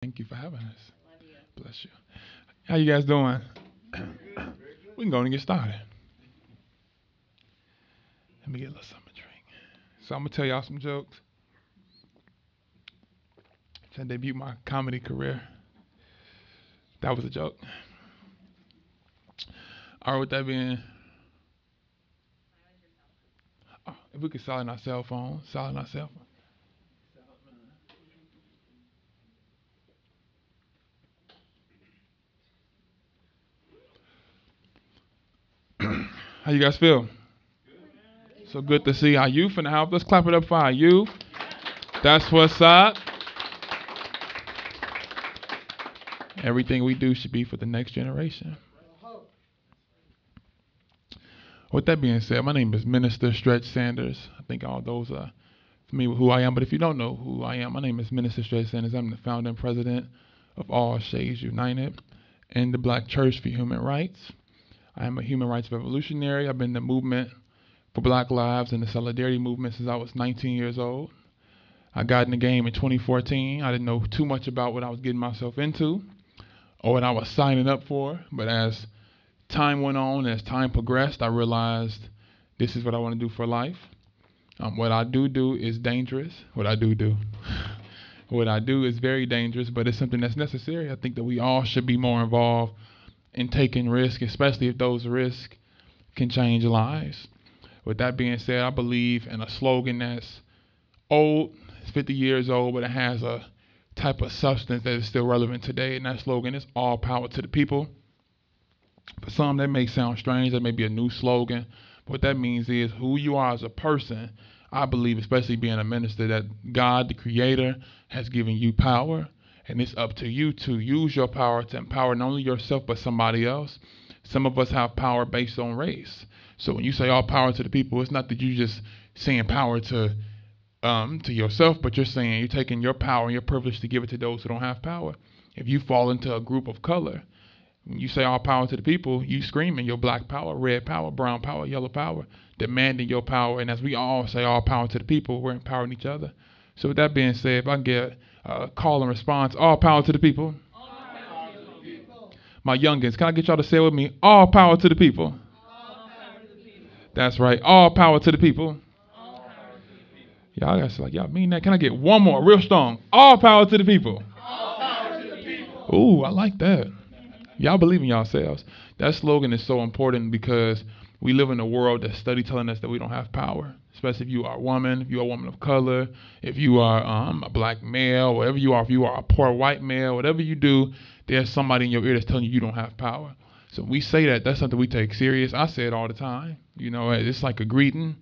Thank you for having us. Bless you. How you guys doing? We can go and get started. Let me get a little something to drink. So I'm gonna tell y'all some jokes to debut my comedy career. That was a joke. All right, with that being, if we could silence our cell phones, silence our cell phone. How you guys feel? So good to see our youth in the house. Let's clap it up for our youth. That's what's up. Everything we do should be for the next generation. With that being said, my name is Minister Stretch Sanders. I think all those are familiar with who I am, but if you don't know who I am, my name is Minister Stretch Sanders. I'm the founder and president of All Shades United and the Black Church for Human Rights. I am a human rights revolutionary. I've been in the movement for Black lives and the solidarity movement since I was 19 years old. I got in the game in 2014. I didn't know too much about what I was getting myself into or what I was signing up for, but as time went on, as time progressed, I realized this is what I want to do for life. What I do is dangerous. What I do. What I do is very dangerous, but it's something that's necessary. I think that we all should be more involved in taking risks, especially if those risks can change lives. With that being said, I believe in a slogan that's old, it's 50 years old, but it has a type of substance that is still relevant today, and that slogan is all power to the people. For some, that may sound strange. That may be a new slogan. But what that means is who you are as a person. I believe, especially being a minister, that God, the Creator, has given you power. And it's up to you to use your power to empower not only yourself, but somebody else. Some of us have power based on race. So when you say all power to the people, it's not that you just saying power to yourself, but you're saying you're taking your power and your privilege to give it to those who don't have power. If you fall into a group of color, when you say all power to the people, you screaming your black power, red power, brown power, yellow power, demanding your power. And as we all say all power to the people, we're empowering each other. So with that being said, if I can get a call and response, all power to the people. My youngins, can I get y'all to say it with me? All power to the people. That's right. All power to the people. Y'all guys like y'all mean that? Can I get one more real strong? All power to the people. Ooh, I like that. Y'all believe in yourselves. That slogan is so important because we live in a world that's study telling us that we don't have power. Especially if you are a woman, if you are a woman of color, if you are a black male, whatever you are, if you are a poor white male, whatever you do, there's somebody in your ear that's telling you you don't have power. So when we say that, that's something we take serious. I say it all the time. You know, it's like a greeting.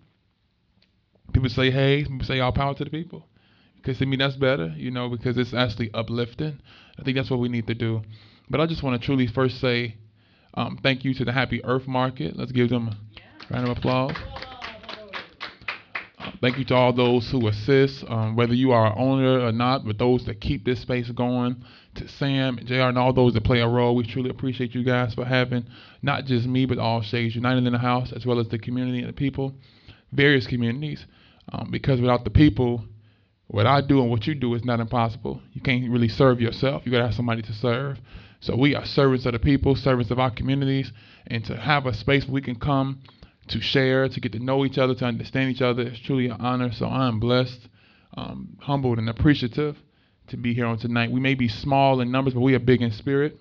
People say, hey, people say all power to the people. Because to me, that's better, you know, because it's actually uplifting. I think that's what we need to do. But I just want to truly first say thank you to the Happy Earth Market. Let's give them a round of applause. Thank you to all those who assist, whether you are an owner or not, but those that keep this space going, to Sam and JR and all those that play a role. We truly appreciate you guys for having not just me, but all Shades United in the house, as well as the community and the people, various communities, because without the people, what I do and what you do is not impossible. You can't really serve yourself. You got to have somebody to serve. So we are servants of the people, servants of our communities, and to have a space where we can come to share, to get to know each other, to understand each other is truly an honor. So I'm blessed, humbled, and appreciative to be here on tonight. We may be small in numbers, but we are big in spirit.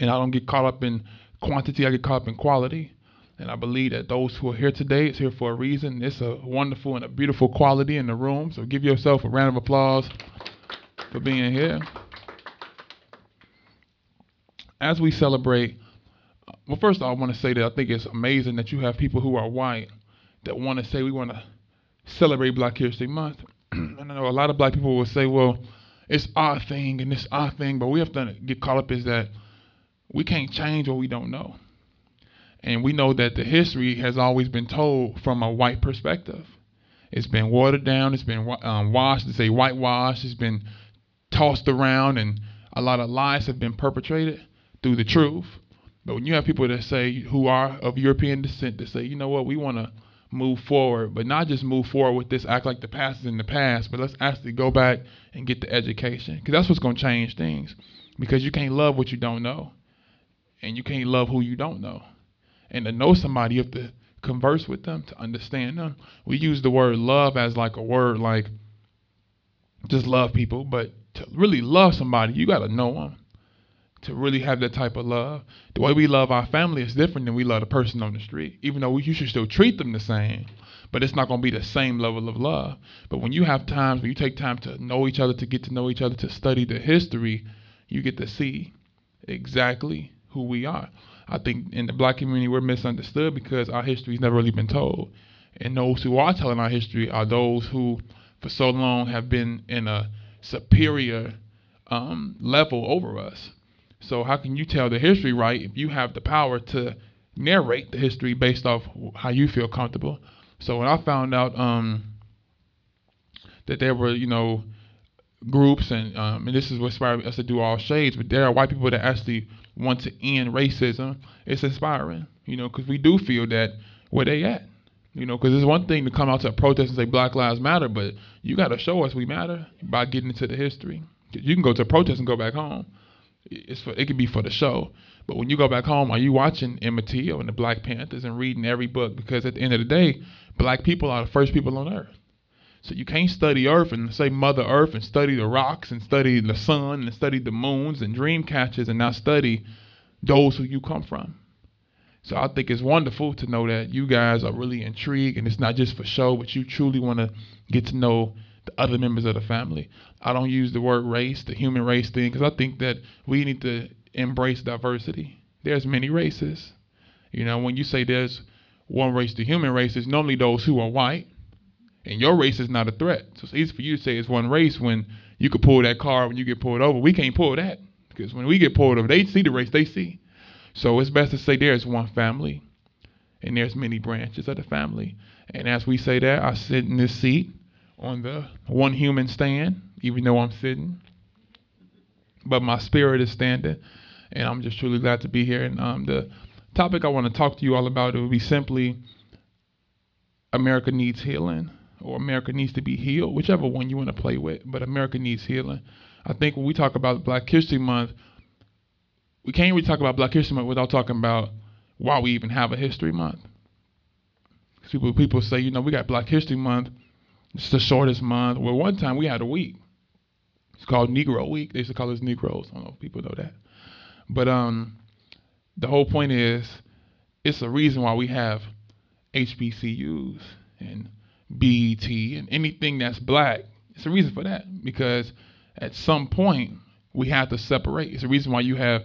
And I don't get caught up in quantity, I get caught up in quality. And I believe that those who are here today is here for a reason. It's a wonderful and a beautiful quality in the room. So give yourself a round of applause for being here. As we celebrate, well, first of all, I want to say that I think it's amazing that you have people who are white that want to say we want to celebrate Black History Month. And I know a lot of black people will say, well, it's our thing and it's our thing, but we have to get caught up is that we can't change what we don't know. And we know that the history has always been told from a white perspective. It's been watered down, it's been washed, to say whitewashed, it's been tossed around, and a lot of lies have been perpetrated through the truth. But when you have people that say, who are of European descent, that say, you know what, we want to move forward, but not just move forward with this act like the past is in the past, but let's actually go back and get the education, because that's what's going to change things. Because you can't love what you don't know, and you can't love who you don't know. And to know somebody, you have to converse with them to understand them. We use the word love as like a word, like just love people, but to really love somebody, you got to know them. To really have that type of love, the way we love our family is different than we love the person on the street. Even though you should still treat them the same, but it's not going to be the same level of love. But when you have times when you take time to know each other, to get to know each other, to study the history, you get to see exactly who we are. I think in the black community we're misunderstood because our history's never really been told. And those who are telling our history are those who for so long have been in a superior level over us. So how can you tell the history right if you have the power to narrate the history based off how you feel comfortable? So when I found out that there were, groups and this is what inspired us to do All Shades, but there are white people that actually want to end racism. It's inspiring, because we do feel that where they at, because it's one thing to come out to a protest and say Black Lives Matter, but you got to show us we matter by getting into the history. You can go to a protest and go back home. It could be for the show, but when you go back home, are you watching Emmett Till and the Black Panthers and reading every book? Because at the end of the day, black people are the first people on earth. So you can't study Earth and say Mother Earth and study the rocks and study the sun and study the moons and dream catchers and not study those who you come from. So I think it's wonderful to know that you guys are really intrigued, and it's not just for show, but you truly want to get to know the other members of the family. I don't use the word race, the human race thing, because I think that we need to embrace diversity. There's many races. When you say there's one race, the human race, is normally those who are white, and your race is not a threat. So it's easy for you to say it's one race when you could pull that car when you get pulled over. We can't pull that, because when we get pulled over, they see the race they see. So it's best to say there's one family, and there's many branches of the family. And as we say that, I sit in this seat on the one human stand, even though I'm sitting, but my spirit is standing, and I'm just truly glad to be here. And the topic I want to talk to you all about, it would be simply America needs healing, or America needs to be healed, whichever one you want to play with, but America needs healing. I think when we talk about Black History Month, we can't really talk about Black History Month without talking about why we even have a History Month. People say, we got Black History Month, it's the shortest month. Well, one time we had a week. It's called Negro Week. They used to call us Negroes. I don't know if people know that. But the whole point is, it's a reason why we have HBCUs and BET and anything that's black. It's a reason for that, because at some point we have to separate. It's a reason why you have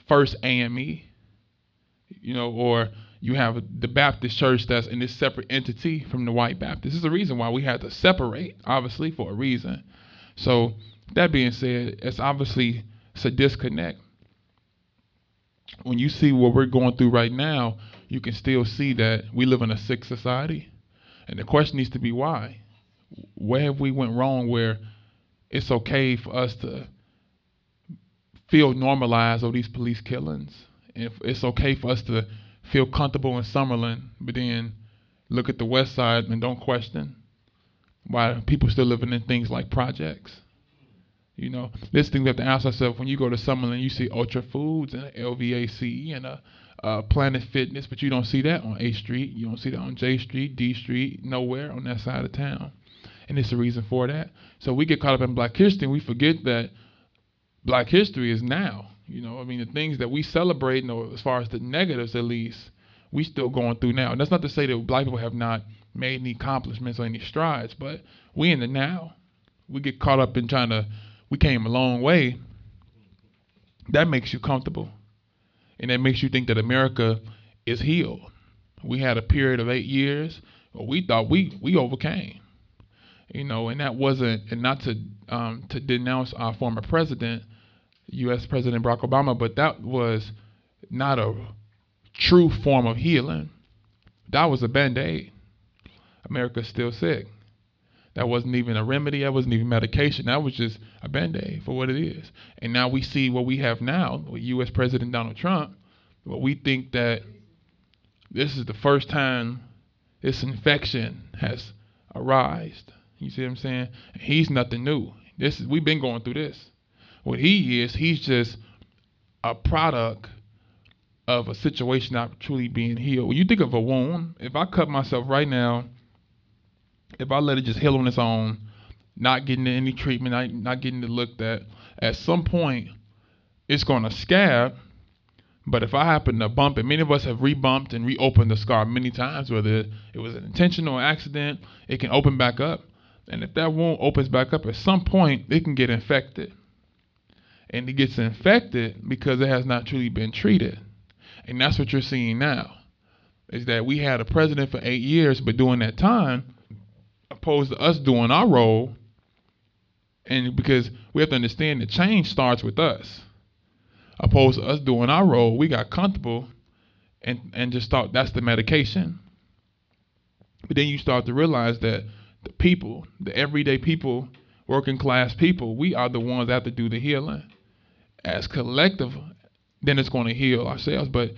First AME, or you have the Baptist church that's in this separate entity from the white Baptist. This is the reason why we had to separate, obviously, for a reason. So that being said, it's a disconnect. When you see what we're going through right now, you can still see that we live in a sick society. And the question needs to be why? Where have we went wrong where it's okay for us to feel normalized over these police killings? And it's okay for us to feel comfortable in Summerlin, but then look at the West Side and don't question why people still living in things like projects. This thing we have to ask ourselves: when you go to Summerlin, you see Ultra Foods and LVAC and Planet Fitness, but you don't see that on A Street. You don't see that on J Street, D Street, nowhere on that side of town. And it's a reason for that. So we get caught up in Black history and we forget that Black history is now. The things that we celebrate, as far as the negatives at least, we still going through now. And that's not to say that black people have not made any accomplishments or any strides, but we in the now. We get caught up in we came a long way. That makes you comfortable. And that makes you think that America is healed. We had a period of 8 years where we thought we overcame. And that wasn't, and not to denounce our former president, U.S. President Barack Obama, but that was not a true form of healing. That was a Band-Aid. America's still sick. That wasn't even a remedy. That wasn't even medication. That was just a Band-Aid for what it is. And now we see what we have now with U.S. President Donald Trump. Well, we think that this is the first time This infection has arisen. You see what I'm saying? He's nothing new. We've been going through this. What he is, he's just a product of a situation not truly being healed. When you think of a wound, if I cut myself right now, if I let it just heal on its own, not getting any treatment, not getting it looked at some point it's going to scab. But if I happen to bump it, many of us have rebumped and reopened the scar many times, whether it was an intentional accident, it can open back up. And if that wound opens back up at some point, it can get infected. And it gets infected because it has not truly been treated. And that's what you're seeing now, is that we had a president for 8 years, but during that time, opposed to us doing our role, and because we have to understand that change starts with us. Opposed to us doing our role, we got comfortable and just thought that's the medication. But then you start to realize that the people, the everyday people, working class people, we are the ones that have to do the healing. As collective, then it's going to heal ourselves. But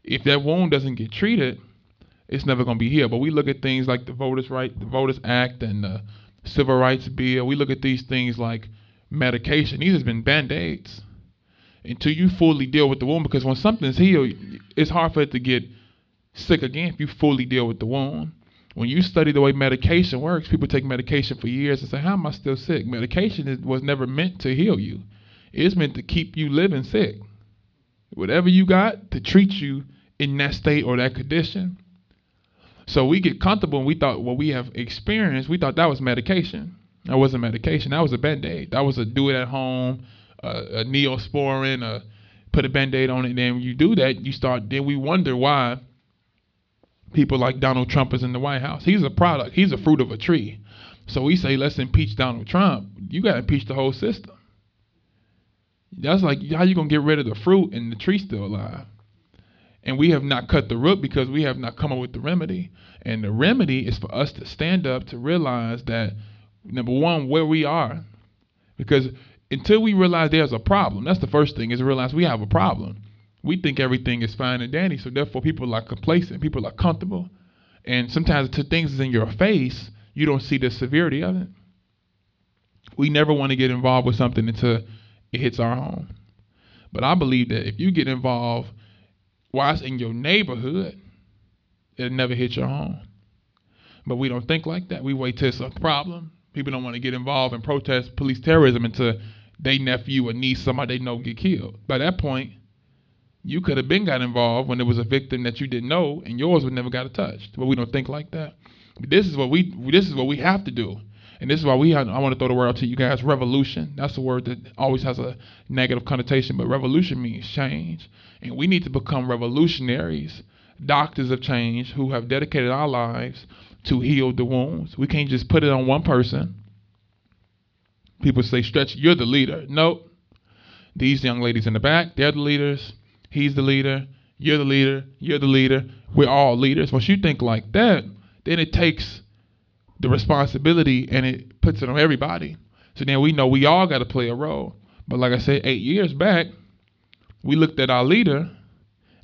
if that wound doesn't get treated, it's never going to be healed. But we look at things like the Voters Act and the Civil Rights Bill. We look at these things like medication. These have been band-aids until you fully deal with the wound, because when something's healed, it's hard for it to get sick again if you fully deal with the wound. When you study the way medication works, people take medication for years and say, how am I still sick? Medication was never meant to heal you. It's meant to keep you living sick. Whatever you got to treat you in that state or that condition. So we get comfortable and we thought what we have experienced, we thought that was medication. That wasn't medication. That was a Band-Aid. That was a do it at home, a Neosporin, put a Band-Aid on it. And then when you do that, then we wonder why people like Donald Trump is in the White House. He's a product. He's a fruit of a tree. So we say, let's impeach Donald Trump. You got to impeach the whole system. That's like, how you going to get rid of the fruit and the tree still alive? And we have not cut the root because we have not come up with the remedy. And the remedy is for us to stand up to realize that, number one, where we are. Because until we realize there's a problem, that's the first thing, is to realize we have a problem. We think everything is fine and dandy, so therefore people are complacent, people are comfortable. And sometimes until things is in your face, you don't see the severity of it. We never want to get involved with something until it hits our home. But I believe that if you get involved while it's in your neighborhood, it'll never hit your home. But we don't think like that. We wait till it's a problem. People don't want to get involved and protest police terrorism until their nephew or niece, somebody they know, get killed. By that point, you could have been got involved when there was a victim that you didn't know, and yours would never got touched. But we don't think like that. But this is what we have to do. And this is why I want to throw the word out to you guys, revolution. That's a word that always has a negative connotation, but revolution means change. And we need to become revolutionaries, doctors of change who have dedicated our lives to heal the wounds. We can't just put it on one person. People say, Stretch, you're the leader. Nope. These young ladies in the back, they're the leaders. He's the leader. You're the leader. You're the leader. We're all leaders. Once you think like that, then it takes the responsibility and it puts it on everybody. So then we know we all got to play a role. But like I said, 8 years back, we looked at our leader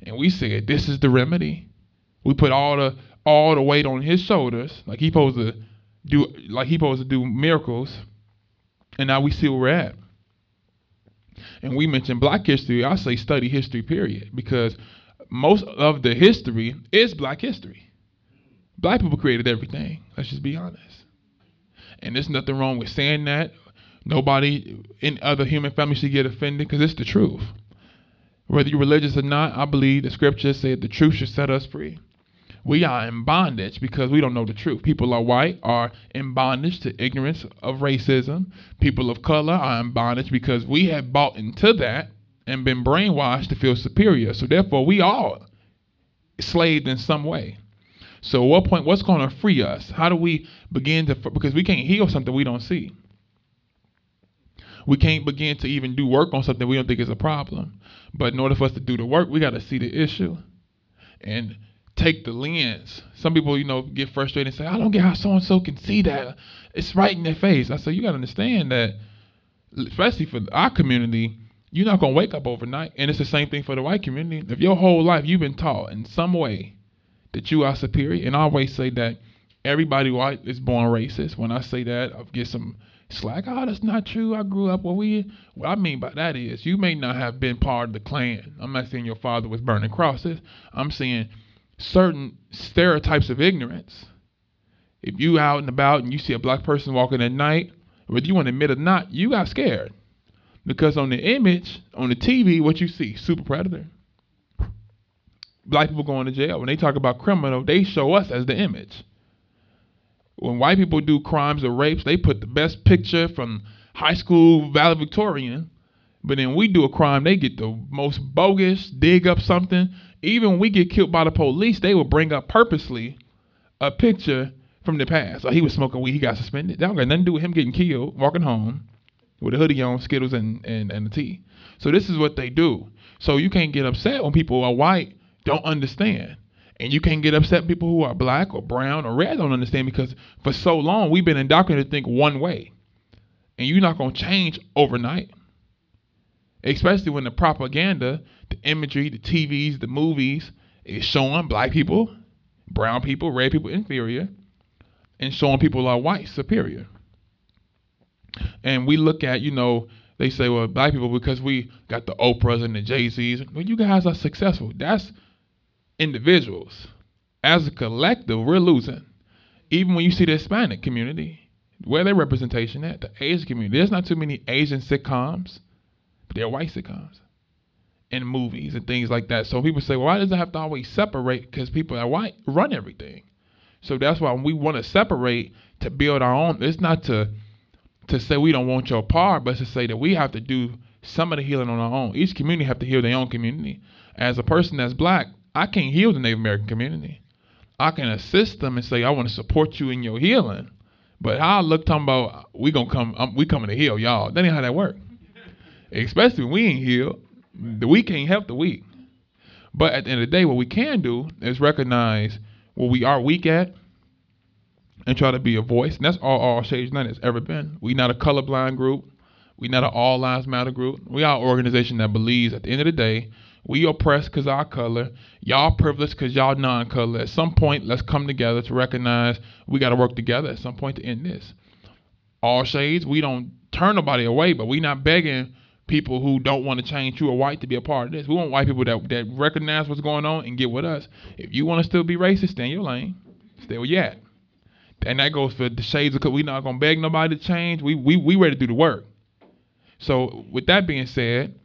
and we said, this is the remedy. We put all the weight on his shoulders, like he's supposed to do miracles. And now we see where we're at. And we mentioned Black history. I say study history, period, because most of the history is Black history. Black people created everything. Let's just be honest. And there's nothing wrong with saying that. Nobody in other human families should get offended because it's the truth. Whether you're religious or not, I believe the scripture said the truth should set us free. We are in bondage because we don't know the truth. People are white are in bondage to ignorance of racism. People of color are in bondage because we have bought into that and been brainwashed to feel superior. So therefore, we all enslaved in some way. So at what point, what's going to free us? How do we begin to, because we can't heal something we don't see. We can't begin to even do work on something we don't think is a problem. But in order for us to do the work, we got to see the issue and take the lens. Some people, get frustrated and say, I don't get how so-and-so can see that. It's right in their face. I say, you got to understand that, especially for our community, you're not going to wake up overnight. And it's the same thing for the white community. If your whole life you've been taught in some way that you are superior. And I always say that everybody white is born racist. When I say that, I get some slack. Oh, that's not true. I grew up what I mean by that is you may not have been part of the Klan. I'm not saying your father was burning crosses. I'm saying certain stereotypes of ignorance. If you out and about and you see a black person walking at night, whether you want to admit it or not, you got scared. Because on the image, on the TV, what you see, super predator. Black people going to jail. When they talk about criminal, they show us as the image. When white people do crimes or rapes, they put the best picture from high school valedictorian. But then we do a crime, they get the most bogus, dig up something. Even when we get killed by the police, they will bring up purposely a picture from the past. Like he was smoking weed, he got suspended. That don't got nothing to do with him getting killed, walking home with a hoodie on, Skittles and a tee. So this is what they do. So you can't get upset when people who are white don't understand. And you can't get upset when people who are black or brown or red don't understand, because for so long we've been indoctrinated to think one way. And you're not going to change overnight. Especially when the propaganda, the imagery, the TVs, the movies is showing black people, brown people, red people inferior, and showing people like white superior. And we look at, they say, well, black people, because we got the Oprahs and the Jay-Z's. Well, you guys are successful. That's individuals. As a collective, we're losing. Even when you see the Hispanic community, where their representation at, the Asian community, there's not too many Asian sitcoms, but they're white sitcoms and movies and things like that. So people say, well, why does it have to always separate? Because people are white run everything. So that's why when we want to separate to build our own, it's not to say we don't want your part, but to say that we have to do some of the healing on our own. Each community have to heal their own community. As a person that's black, I can't heal the Native American community. I can assist them and say, I want to support you in your healing. But how I look talking about we coming to heal y'all. That ain't how that work. Especially when we ain't healed. The weak can't help the weak. But at the end of the day, what we can do is recognize where we are weak at and try to be a voice. And that's all Shades United has ever been. We not a colorblind group. We not an all lives matter group. We are an organization that believes at the end of the day, we oppressed because our color. Y'all privileged because y'all non-color. At some point, let's come together to recognize we got to work together at some point to end this. All shades, we don't turn nobody away, but we not begging people who don't want to change, true or white, to be a part of this. We want white people that recognize what's going on and get with us. If you want to still be racist, stay in your lane. Stay where you at. And that goes for the shades, because we not going to beg nobody to change. We ready to do the work. So with that being said,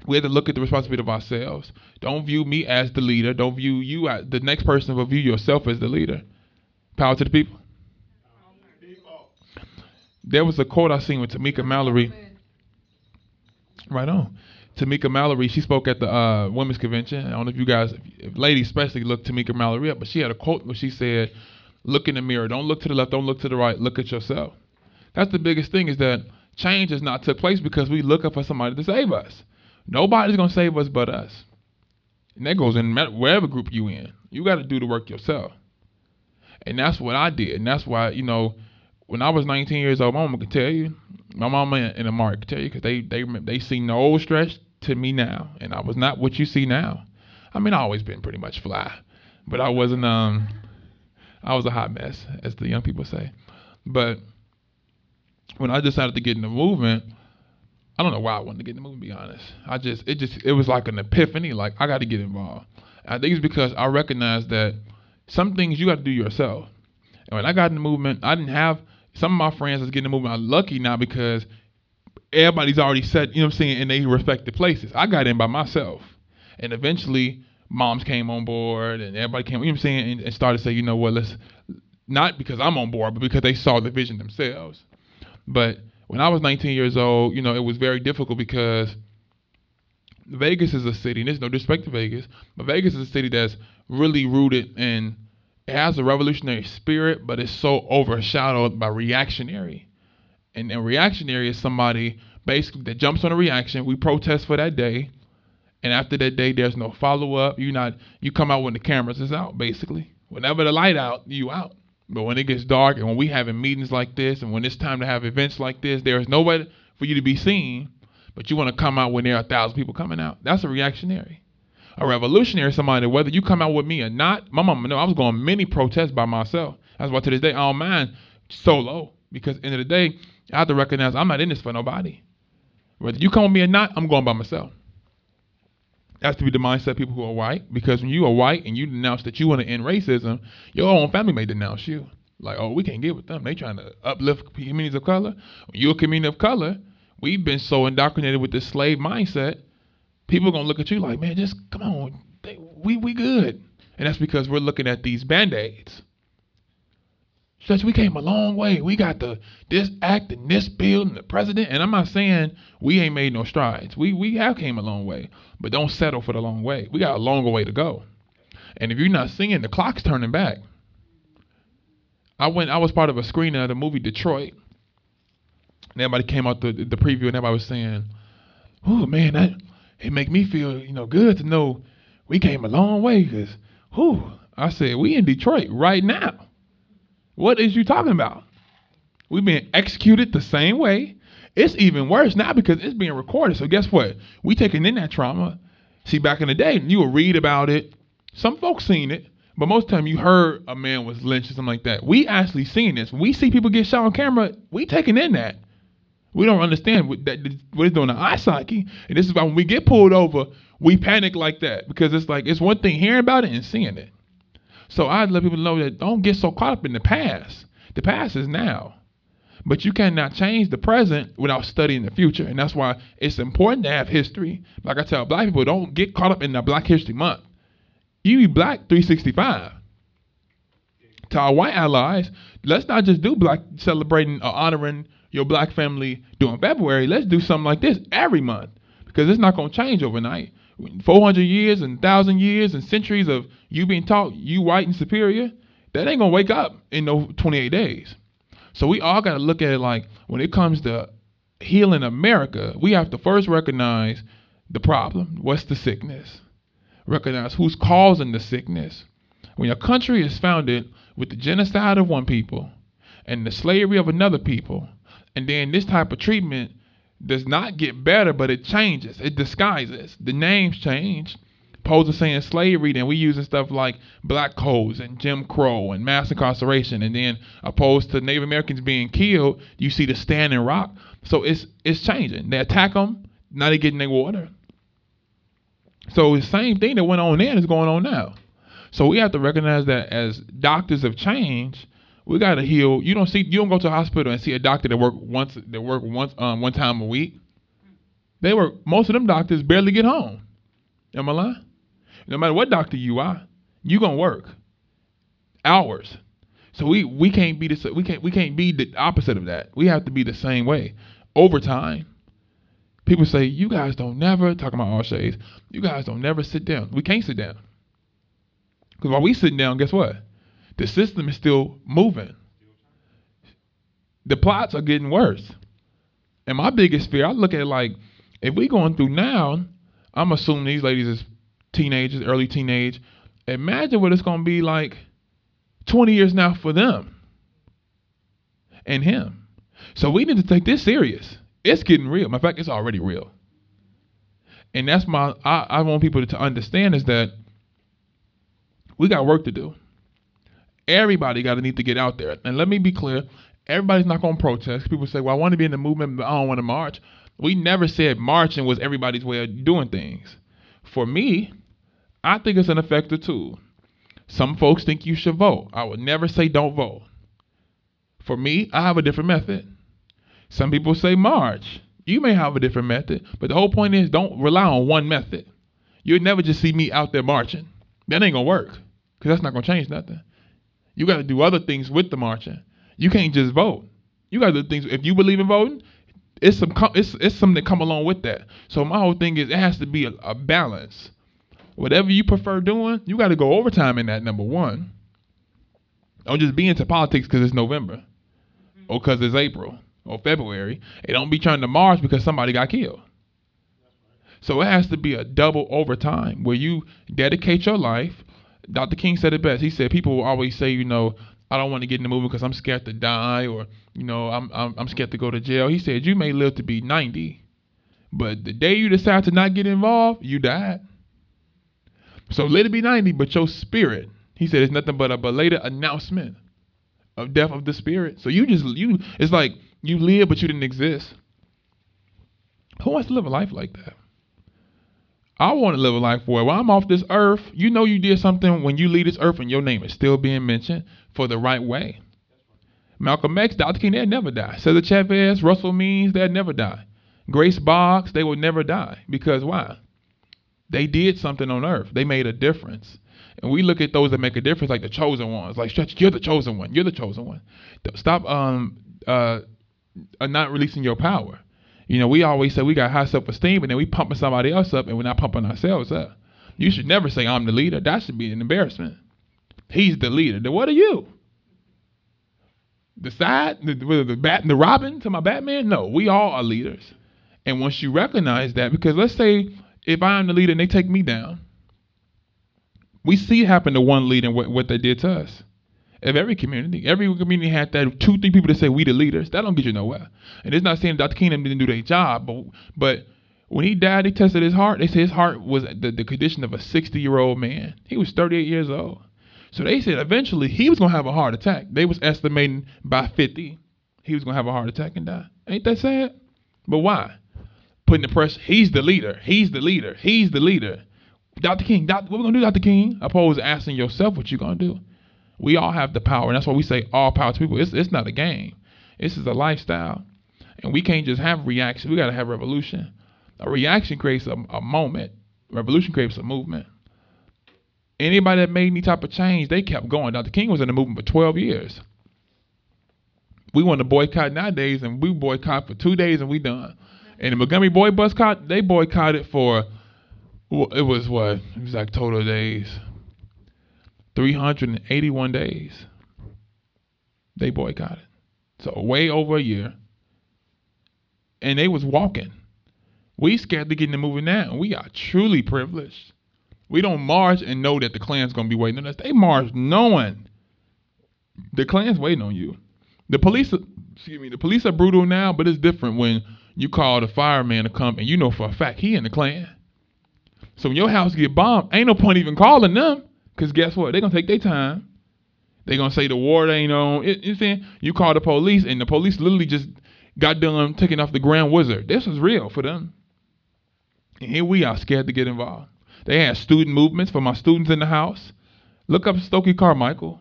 we have to look at the responsibility of ourselves. Don't view me as the leader. Don't view you as the next person, but view yourself as the leader. Power to the people. There was a quote I seen with Tamika Mallory. Right on. Tamika Mallory, she spoke at the women's convention. I don't know if you guys, if ladies especially, look Tamika Mallory up, but she had a quote where she said, look in the mirror. Don't look to the left. Don't look to the right. Look at yourself. That's the biggest thing, is that change has not took place because we looking for somebody to save us. Nobody's going to save us but us. And that goes in wherever group you in. You got to do the work yourself. And that's what I did. And that's why, when I was 19 years old, my mama could tell you. My mama and Amari could tell you, because they seen the old Stretch to me now. And I was not what you see now. I mean, I always been pretty much fly. But I wasn't, I was a hot mess, as the young people say. But when I decided to get in the movement, I don't know why I wanted to get in the movement, to be honest. It was like an epiphany, like I got to get involved. I think it's because I recognized that some things you got to do yourself. And when I got in the movement, I didn't have, some of my friends that's getting in the movement are lucky now because everybody's already set, in their respective places. I got in by myself. And eventually, moms came on board and everybody came, and started to say, let's, not because I'm on board, but because they saw the vision themselves. But when I was 19 years old, it was very difficult because Vegas is a city, and there's no disrespect to Vegas, but Vegas is a city that's really rooted in, it has a revolutionary spirit, but it's so overshadowed by reactionary. And reactionary is somebody basically that jumps on a reaction. We protest for that day, and after that day, there's no follow-up. You come out when the cameras is out, basically. Whenever the light out, you out. But when it gets dark and when we having meetings like this and when it's time to have events like this, there is nowhere for you to be seen, but you want to come out when there are 1,000 people coming out. That's a reactionary. A revolutionary is somebody, whether you come out with me or not, my mama know I was going many protests by myself. That's why to this day I don't mind solo, because at the end of the day, I have to recognize I'm not in this for nobody. Whether you come with me or not, I'm going by myself. That's to be the mindset of people who are white, because when you are white and you denounce that you want to end racism, your own family may denounce you. Like, oh, we can't get with them. They trying to uplift communities of color. When you're a community of color, we've been so indoctrinated with this slave mindset, people are going to look at you like, man, just come on. We good. And that's because we're looking at these Band-Aids. Stretch, we came a long way. We got this act and this bill and the president. And I'm not saying we ain't made no strides. We have came a long way. But don't settle for the long way. We got a longer way to go. And if you're not seeing, the clock's turning back. I was part of a screening of the movie Detroit. And everybody came out the preview and everybody was saying, oh man, it make me feel, good to know we came a long way. Because, I said, we in Detroit right now. What is you talking about? We've been executed the same way. It's even worse now because it's being recorded. So guess what? We taking in that trauma. See, back in the day, you would read about it. Some folks seen it, but most of the time you heard a man was lynched or something like that. We actually seen this. When we see people get shot on camera, we taking in that. We don't understand what it's doing to our psyche. And this is why when we get pulled over, we panic like that, because it's like, it's one thing hearing about it and seeing it. So I let people know that don't get so caught up in the past. The past is now. But you cannot change the present without studying the future. And that's why it's important to have history. Like I tell black people, don't get caught up in the Black History Month. You be black 365. To our white allies, let's not just do black celebrating or honoring your black family during February. Let's do something like this every month, because it's not going to change overnight. 400 years and 1,000 years and centuries of you being taught you white and superior, that ain't going to wake up in those 28 days. So we all got to look at it like, when it comes to healing America, we have to first recognize the problem. What's the sickness? Recognize who's causing the sickness. When your country is founded with the genocide of one people and the slavery of another people, and then this type of treatment does not get better, but it changes. It disguises. The names change. Opposed to saying slavery, then we using stuff like black codes and Jim Crow and mass incarceration, and then opposed to Native Americans being killed, you see the Standing Rock. So it's changing. They attack them, now they getting their water. So the same thing that went on then is going on now. So we have to recognize that as doctors have changed, we gotta heal. You don't go to a hospital and see a doctor that work one time a week. Most of them doctors barely get home. Am I lying? No matter what doctor you are, you gonna work hours. So we can't be we can't be the opposite of that. We have to be the same way. Overtime. People say, you guys don't never, talking about all shades, you guys don't never sit down. We can't sit down. Because while we sitting down, guess what? The system is still moving. The plots are getting worse. And my biggest fear, I look at it like, if we going through now, I'm assuming these ladies is teenagers, early teenage. Imagine what it's going to be like 20 years now for them and him. So we need to take this serious. It's getting real. In fact, it's already real. And that's I want people to understand is that we got work to do. Everybody got to need to get out there. And let me be clear, everybody's not going to protest. People say, well, I want to be in the movement, but I don't want to march. We never said marching was everybody's way of doing things. For me, I think it's an effective tool. Some folks think you should vote. I would never say don't vote. For me, I have a different method. Some people say march. You may have a different method, but the whole point is don't rely on one method. You'll never just see me out there marching. That ain't going to work, because that's not going to change nothing. You got to do other things with the marching. You can't just vote. You got to do things. If you believe in voting, it's something that come along with that. So my whole thing is it has to be a balance. Whatever you prefer doing, you got to go overtime in that, number one. Don't just be into politics because it's November or because it's April or February. And don't be trying to march because somebody got killed. So it has to be a double overtime where you dedicate your life. Dr. King said it best. He said people will always say, I don't want to get in the movement because I'm scared to die, or I'm scared to go to jail. He said you may live to be 90, but the day you decide to not get involved, you died. So let it be 90, but your spirit, he said, it's nothing but a belated announcement of death of the spirit. So it's like you live, but you didn't exist. Who wants to live a life like that? I want to live a life where when I'm off this earth, you know you did something when you leave this earth and your name is still being mentioned for the right way. Malcolm X, Dr. King, they'd never die. Cesar Chavez, Russell Means, they'd never die. Grace Boggs, they would never die. Because why? They did something on earth. They made a difference. And we look at those that make a difference like the chosen ones. Like, Stretch, you're the chosen one. You're the chosen one. Stop not releasing your power. You know, we always say we got high self-esteem, and then we pumping somebody else up, and we're not pumping ourselves up. You should never say, I'm the leader. That should be an embarrassment. He's the leader. Then what are you? The Robin to my Batman? No, we all are leaders. And once you recognize that, because let's say if I'm the leader and they take me down, we see it happen to one leader and what they did to us. If every community had that 2-3 people that say we the leaders, that don't get you nowhere. And it's not saying Dr. Kingdom didn't do their job, but when he died, they tested his heart. They said his heart was the condition of a 60-year-old man. He was 38 years old. So they said eventually he was going to have a heart attack. They was estimating by 50 he was going to have a heart attack and die. Ain't that sad? But why? Putting the pressure. He's the leader. He's the leader. He's the leader. Dr. King, what we going to do, Dr. King? Opposed to asking yourself what you going to do. We all have the power, and that's why we say all power to people. It's not a game. This is a lifestyle. And we can't just have reaction. We got to have revolution. A reaction creates a moment. Revolution creates a movement. Anybody that made any type of change, they kept going. Dr. King was in the movement for 12 years. We want to boycott nowadays, and we boycott for 2 days, and we done. And the Montgomery Boy boycott, they boycotted for, it was like total days. 381 days. They boycotted. So way over a year. And they was walking. We scared to get in the movement now, and we are truly privileged. We don't march and know that the Klan's going to be waiting on us. They march knowing the Klan's waiting on you. The police are brutal now, but it's different when you call the fireman to come and you know for a fact he in the Klan. So when your house get bombed, ain't no point even calling them, because guess what? They're going to take their time. They're going to say the war ain't on. You saying? You call the police, and the police literally just got done taking off the Grand Wizard. This was real for them. And here we are scared to get involved. They had student movements for my students in the house. Look up Stokely Carmichael,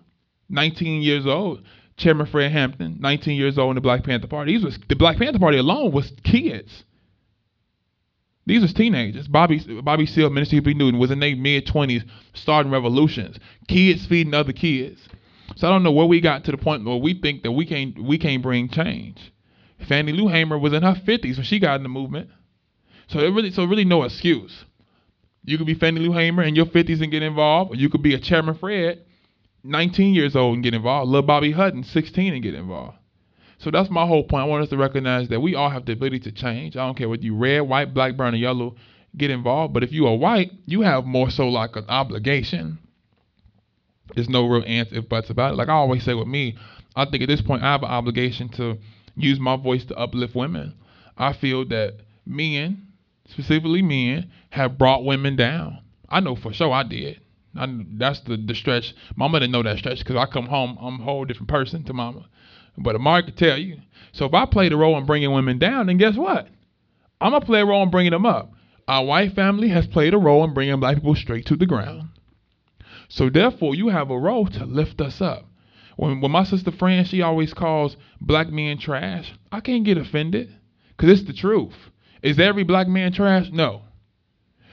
19 years old. Chairman Fred Hampton, 19 years old in the Black Panther Party. The Black Panther Party alone was kids. These was teenagers. Bobby Seale, Minister Huey Newton, was in their mid-20s starting revolutions. Kids feeding other kids. So I don't know where we got to the point where we think that we can't bring change. Fannie Lou Hamer was in her 50s when she got in the movement. So really no excuse. You could be Fannie Lou Hamer in your 50s and get involved, or you could be a Chairman Fred, 19 years old and get involved. Little Bobby Hutton, 16 and get involved. So that's my whole point. I want us to recognize that we all have the ability to change. I don't care whether you red, white, black, brown, or yellow, get involved. But if you are white, you have more so like an obligation. There's no real ands, if, buts about it. Like I always say with me, I think at this point I have an obligation to use my voice to uplift women. I feel that men, specifically men, have brought women down. I know for sure I did. That's the stretch. Mama didn't know that stretch because I come home, I'm a whole different person to mama. But Amari could tell you. So if I play the role in bringing women down, then guess what? I'm going to play a role in bringing them up. Our white family has played a role in bringing black people straight to the ground. So therefore, you have a role to lift us up. When my sister Fran, she always calls black men trash, I can't get offended because it's the truth. Is every black man trash? No.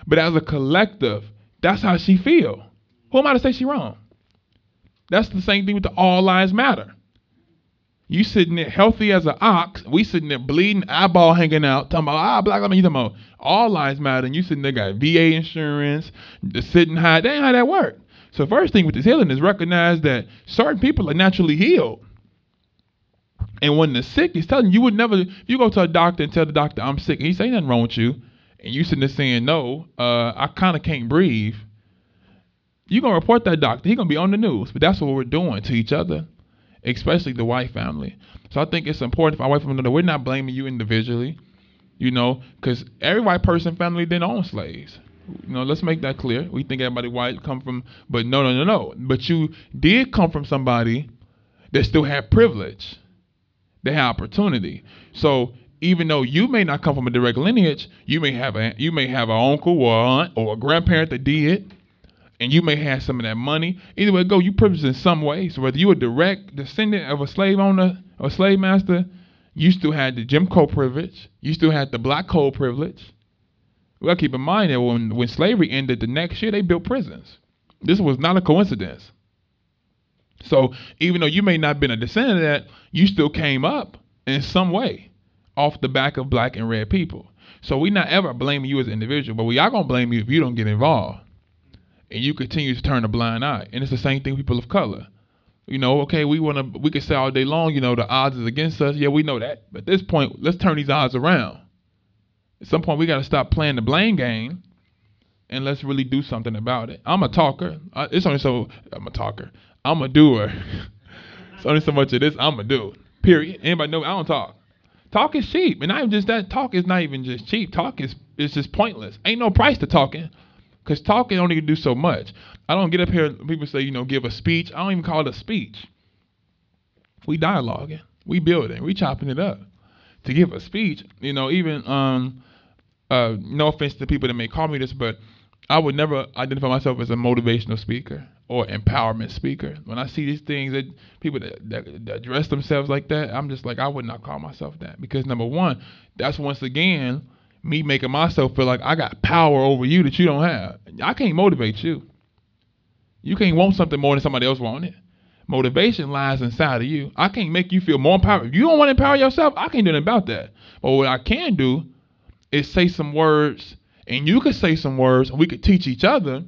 But as a collective, that's how she feel. Who am I to say she wrong? That's the same thing with the all lives matter. You sitting there healthy as an ox, we sitting there bleeding, eyeball hanging out, talking about, black women, you talking about all lives matter, and you sitting there got VA insurance, the sitting high. That ain't how that work. So first thing with this healing is recognize that certain people are naturally healed. And when the sick is telling you, would never, if you go to a doctor and tell the doctor, I'm sick, and he say nothing wrong with you, and you sitting there saying, no, I kind of can't breathe, you're going to report that doctor. He's going to be on the news. But that's what we're doing to each other, especially the white family. So I think it's important for our white family to know that we're not blaming you individually, because every white person family didn't own slaves. Let's make that clear. We think everybody white come from, but no, no, no, no. But you did come from somebody that still had privilege. They have opportunity. So even though you may not come from a direct lineage, you may have an uncle or aunt or a grandparent that did, and you may have some of that money. Either way it go, you privileged in some way. So whether you a direct descendant of a slave owner or slave master, you still had the Jim Crow privilege. You still had the black code privilege. We gotta keep in mind that when slavery ended the next year, they built prisons. This was not a coincidence. So even though you may not have been a descendant of that, you still came up in some way off the back of black and red people. So we not ever blaming you as an individual, but we are gonna blame you if you don't get involved and you continue to turn a blind eye. And it's the same thing with people of color. Okay, we can say all day long, the odds is against us. Yeah, we know that. But at this point, let's turn these odds around. At some point, we got to stop playing the blame game and let's really do something about it. I'm a talker. I'm a talker. I'm a doer. It's only so much of this I'm a do. Period. Anybody know I don't talk. Talk is cheap, and not even just that. Talk is not even just cheap. Talk is just pointless. Ain't no price to talking, cause talking only can do so much. I don't get up here. People say give a speech. I don't even call it a speech. We dialoguing. We building. We chopping it up. To give a speech, even no offense to people that may call me this, but I would never identify myself as a motivational speaker or empowerment speaker. When I see these things that people that dress themselves like that, I'm just like, I would not call myself that, because number one, that's once again me making myself feel like I got power over you that you don't have. I can't motivate you. You can't want something more than somebody else want it. Motivation lies inside of you. I can't make you feel more empowered. If you don't want to empower yourself, I can't do anything about that. But what I can do is say some words, and you could say some words, and we could teach each other,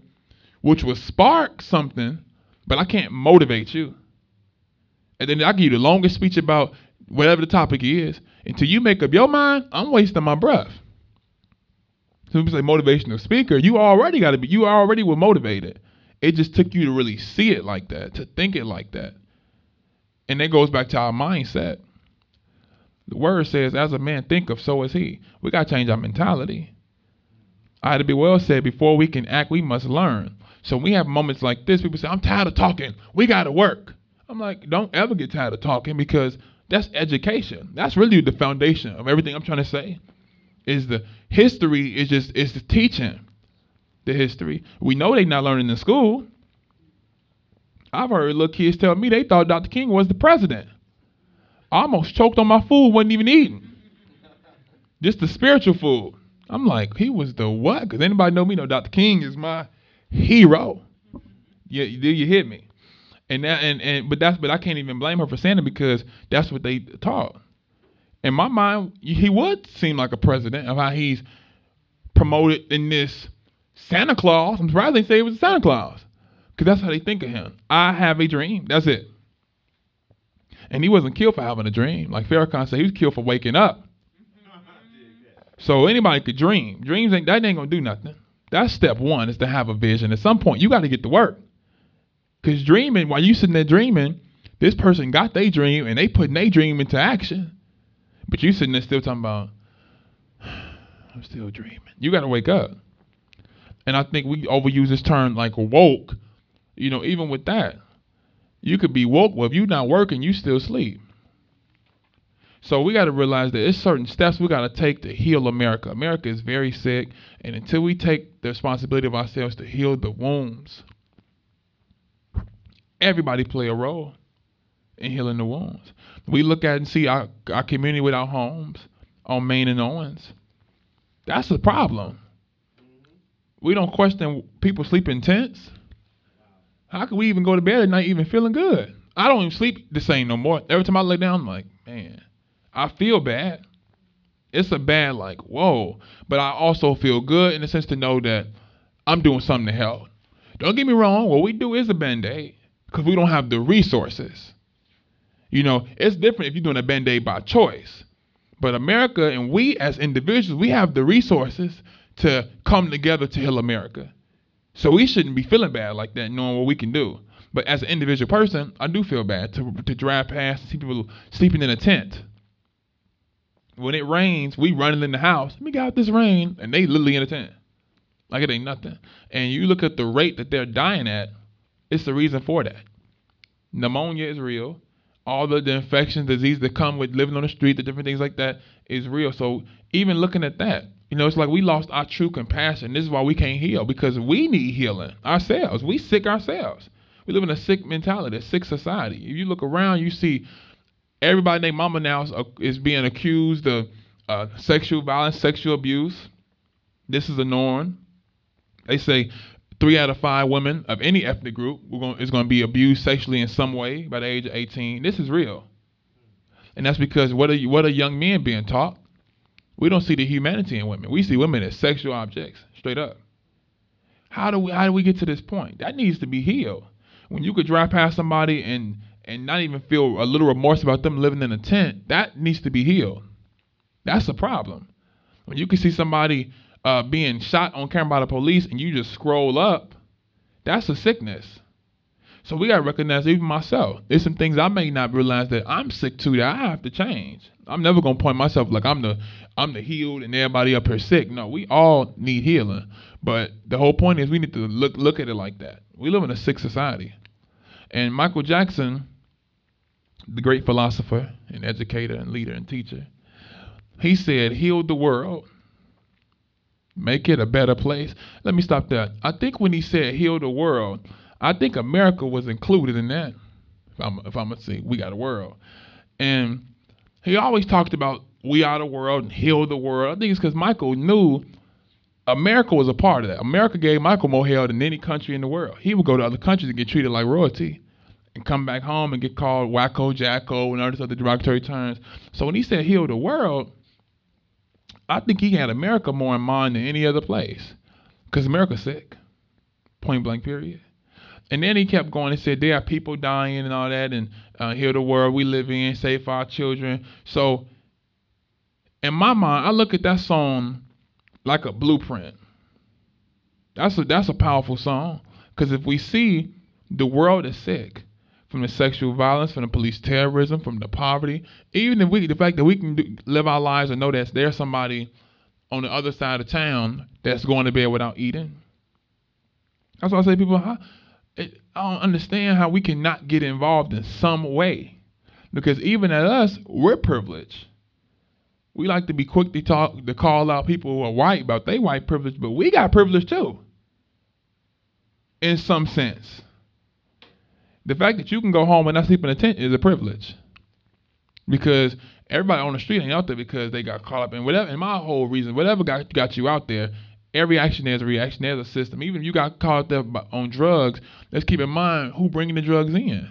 which will spark something, but I can't motivate you. And then I give you the longest speech about whatever the topic is. Until you make up your mind, I'm wasting my breath. So people say motivational speaker, you already were motivated. It just took you to really see it like that, to think it like that. And that goes back to our mindset. The word says, as a man thinketh, so is he. We got to change our mentality. I had to be well said, before we can act, we must learn. So when we have moments like this, people say, I'm tired of talking. We got to work. I'm like, don't ever get tired of talking, because that's education. That's really the foundation of everything I'm trying to say. Is the history is the teaching. The history. We know they not learning in school. I've heard little kids tell me they thought Dr. King was the president. I almost choked on my food, wasn't even eating. Just the spiritual food. I'm like, he was the what? Because anybody know Dr. King is my hero. Yeah, you hit me. But I can't even blame her for saying it, because that's what they taught. In my mind, he would seem like a president of how he's promoted in this Santa Claus. I'm surprised they say it was Santa Claus, because that's how they think of him. I have a dream. That's it. And he wasn't killed for having a dream. Like Farrakhan said, he was killed for waking up. So anybody could dream. Dreams ain't gonna do nothing. That's step one, is to have a vision. At some point, you got to get to work. Because dreaming, while you sitting there dreaming, this person got their dream and they putting their dream into action. But you sitting there still talking about, I'm still dreaming. You got to wake up. And I think we overuse this term like woke. Even with that, you could be woke. Well, if you're not working, you still sleep. So we got to realize that there's certain steps we got to take to heal America. America is very sick. And until we take the responsibility of ourselves to heal the wounds, everybody play a role in healing the wounds. We look at and see our community without homes on Main and Owens. That's the problem. We don't question people sleep in tents. How can we even go to bed at night even feeling good? I don't even sleep the same no more. Every time I lay down, I'm like, man, I feel bad. It's a bad like, whoa. But I also feel good in the sense to know that I'm doing something to help. Don't get me wrong. What we do is a Band-Aid, because we don't have the resources. It's different if you're doing a Band-Aid by choice. But America and we as individuals, we have the resources to come together to heal America. So we shouldn't be feeling bad like that, knowing what we can do. But as an individual person, I do feel bad to drive past and see people sleeping in a tent. When it rains, we running in the house. Let me get out this rain, and they literally in a tent. Like it ain't nothing. And you look at the rate that they're dying at, it's the reason for that. Pneumonia is real. All the infections, disease that come with living on the street, the different things like that is real. So even looking at that, it's like we lost our true compassion. This is why we can't heal, because we need healing ourselves. We sick ourselves. We live in a sick mentality, a sick society. If you look around, you see everybody named mama now is being accused of sexual violence, sexual abuse. This is a norm. They say 3 out of 5 women of any ethnic group is going to be abused sexually in some way by the age of 18. This is real, and that's because what are young men being taught? We don't see the humanity in women. We see women as sexual objects, straight up. How do we get to this point? That needs to be healed. When you could drive past somebody and not even feel a little remorse about them living in a tent, that needs to be healed. That's a problem. When you can see somebody being shot on camera by the police and you just scroll up, that's a sickness. So we got to recognize, even myself, there's some things I may not realize that I'm sick to, that I have to change. I'm never going to point myself like I'm the healed and everybody up here sick. No, we all need healing. But the whole point is we need to look at it like that. We live in a sick society. And Michael Jackson, the great philosopher and educator and leader and teacher, he said, heal the world, make it a better place. Let me stop there. I think when he said heal the world, I think America was included in that. If I'm going to say we got a world. And he always talked about we are the world and heal the world. I think it's because Michael knew America was a part of that. America gave Michael more hell than any country in the world. He would go to other countries and get treated like royalty and come back home and get called wacko, jacko, and all these other derogatory terms. So when he said heal the world, I think he had America more in mind than any other place, because America's sick, point blank period. And then he kept going and said there are people dying and all that, and heal the world we live in, save our children. So in my mind, I look at that song like a blueprint. That's a powerful song, because if we see the world is sick, from the sexual violence, from the police terrorism, from the poverty, even if the fact that we can live our lives and know that there's somebody on the other side of town that's going to bed without eating. That's why I say people, I don't understand how we cannot get involved in some way, because even at us, we're privileged. We like to be quick to call out people who are white about their white privilege, but we got privilege too, in some sense. The fact that you can go home and not sleep in a tent is a privilege, because everybody on the street ain't out there because they got caught up in whatever. And my whole reason, whatever got you out there, every action there's a reaction, there's a system. Even if you got caught up on drugs, let's keep in mind who bringing the drugs in.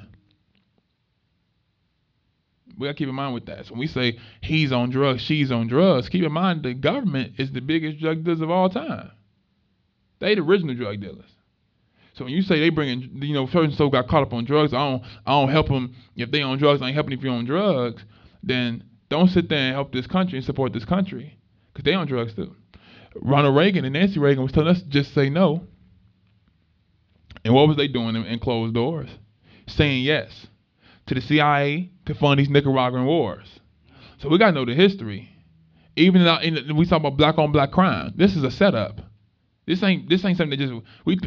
We got to keep in mind with that. So when we say he's on drugs, she's on drugs, keep in mind the government is the biggest drug dealers of all time. They the original drug dealers. So when you say they bringing, certain so got caught up on drugs, I don't help them if they on drugs. I ain't helping if you're on drugs. Then don't sit there and help this country and support this country, because they on drugs too. Ronald Reagan and Nancy Reagan was telling us to just say no. And what was they doing in closed doors? Saying yes to the CIA to fund these Nicaraguan wars. So we got to know the history. Even we talk about black on black crime. This is a setup. This ain't something that just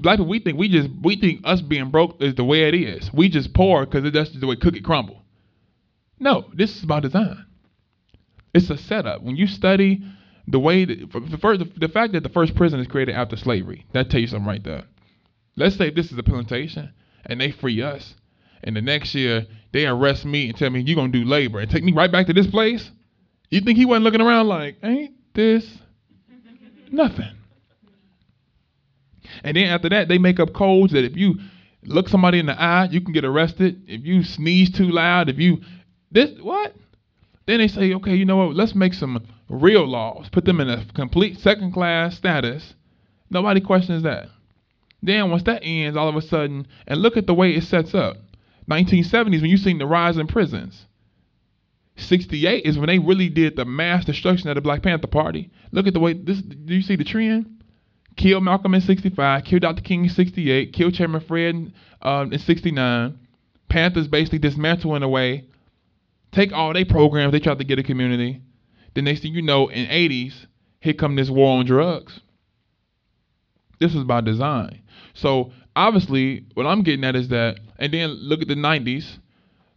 black people. We think us being broke is the way it is. We just poor because that's just the way cookie crumble. No, this is about design. It's a setup. When you study the way the fact that the first prison is created after slavery, that tells you something right there. Let's say this is a plantation and they free us, and the next year they arrest me and tell me you're gonna do labor and take me right back to this place. You think he wasn't looking around like, ain't this nothing? And then after that, they make up codes that if you look somebody in the eye, you can get arrested. If you sneeze too loud, what? Then they say, okay, you know what? Let's make some real laws. Put them in a complete second-class status. Nobody questions that. Then once that ends, all of a sudden, and look at the way it sets up. 1970s, when you seen the rise in prisons. 68 is when they really did the mass destruction of the Black Panther Party. Look at the way do you see the trend? Kill Malcolm in 65, kill Dr. King in 68, kill Chairman Fred in 69. Panthers basically dismantle in a way, take all their programs they tried to get a community. The next thing you know, in 80s, here come this war on drugs. This was by design. So obviously, what I'm getting at is that, and then look at the '90s.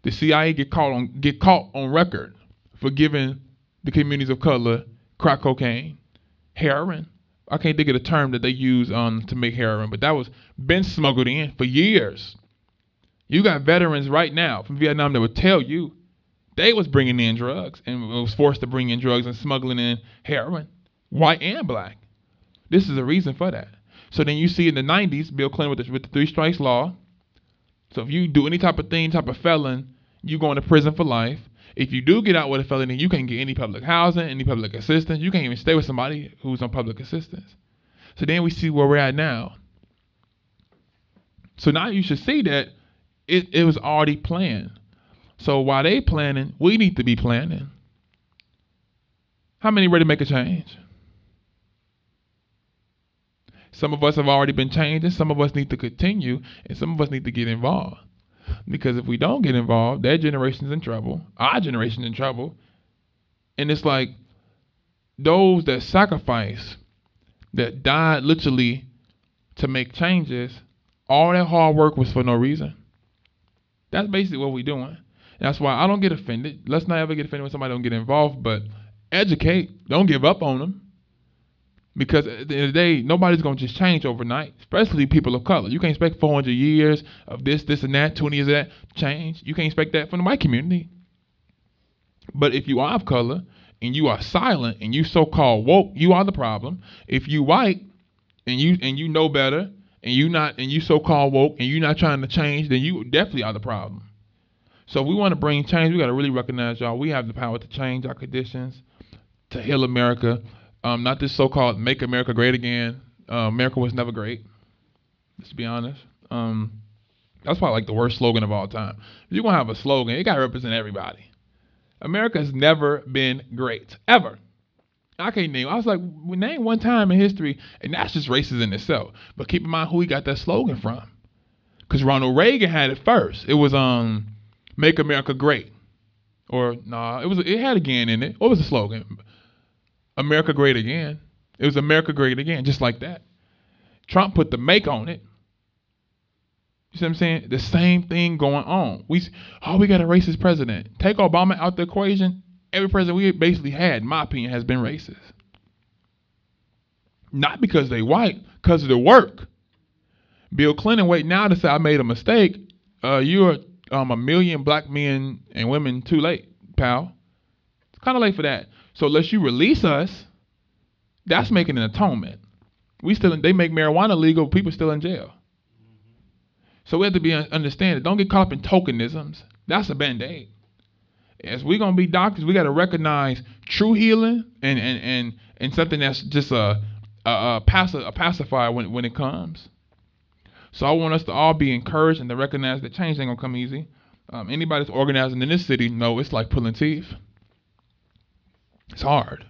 The CIA get caught on record for giving the communities of color crack cocaine, heroin. I can't think of the term that they use to make heroin, but that was been smuggled in for years. You got veterans right now from Vietnam that would tell you they was bringing in drugs and was forced to bring in drugs and smuggling in heroin, white and black. This is a reason for that. So then you see in the '90s, Bill Clinton with the three strikes law. So if you do any type of thing, type of felon, you going to prison for life. If you do get out with a felony, you can't get any public housing, any public assistance. You can't even stay with somebody who's on public assistance. So then we see where we're at now. So now you should see that it was already planned. So while they planning, we need to be planning. How many ready to make a change? Some of us have already been changing. Some of us need to continue, and some of us need to get involved. Because if we don't get involved, their generation's in trouble. Our generation's in trouble. And it's like those that sacrifice, that died literally to make changes, all that hard work was for no reason. That's basically what we're doing. That's why I don't get offended. Let's not ever get offended when somebody don't get involved, but educate. Don't give up on them. Because at the end of the day, nobody's going to just change overnight, especially people of color. You can't expect 400 years of this, and that, 20 years of that change. You can't expect that from the white community. But if you are of color and you are silent and you so-called woke, you are the problem. If you white and you know better and you so-called woke and you're not trying to change, then you definitely are the problem. So if we want to bring change, we got to really recognize, y'all, we have the power to change our conditions, to heal America. Not this so-called "Make America Great Again." America was never great. Let's be honest. That's probably like the worst slogan of all time. If you're gonna have a slogan, it gotta represent everybody. America has never been great, ever. I can't name. I was like, we name one time in history, and that's just racist in itself. But keep in mind who he got that slogan from, because Ronald Reagan had it first. It was "Make America Great," or nah, it had again in it. What was the slogan? America Great Again. It was America Great Again, just like that. Trump put the "make" on it. You see what I'm saying? The same thing going on. We got a racist president. Take Obama out the equation. Every president we basically had, in my opinion, has been racist. Not because they white, because of the work. Bill Clinton wait now to say I made a mistake. You're a million black men and women too late, pal. It's kind of late for that. So unless you release us, that's making an atonement. They make marijuana legal, people still in jail. So we have to be understand. Don't get caught up in tokenisms. That's a band-aid. As we're gonna be doctors, we got to recognize true healing and something that's just a pacifier when it comes. So I want us to all be encouraged and to recognize that change ain't gonna come easy. Anybody that's organizing in this city know it's like pulling teeth. It's hard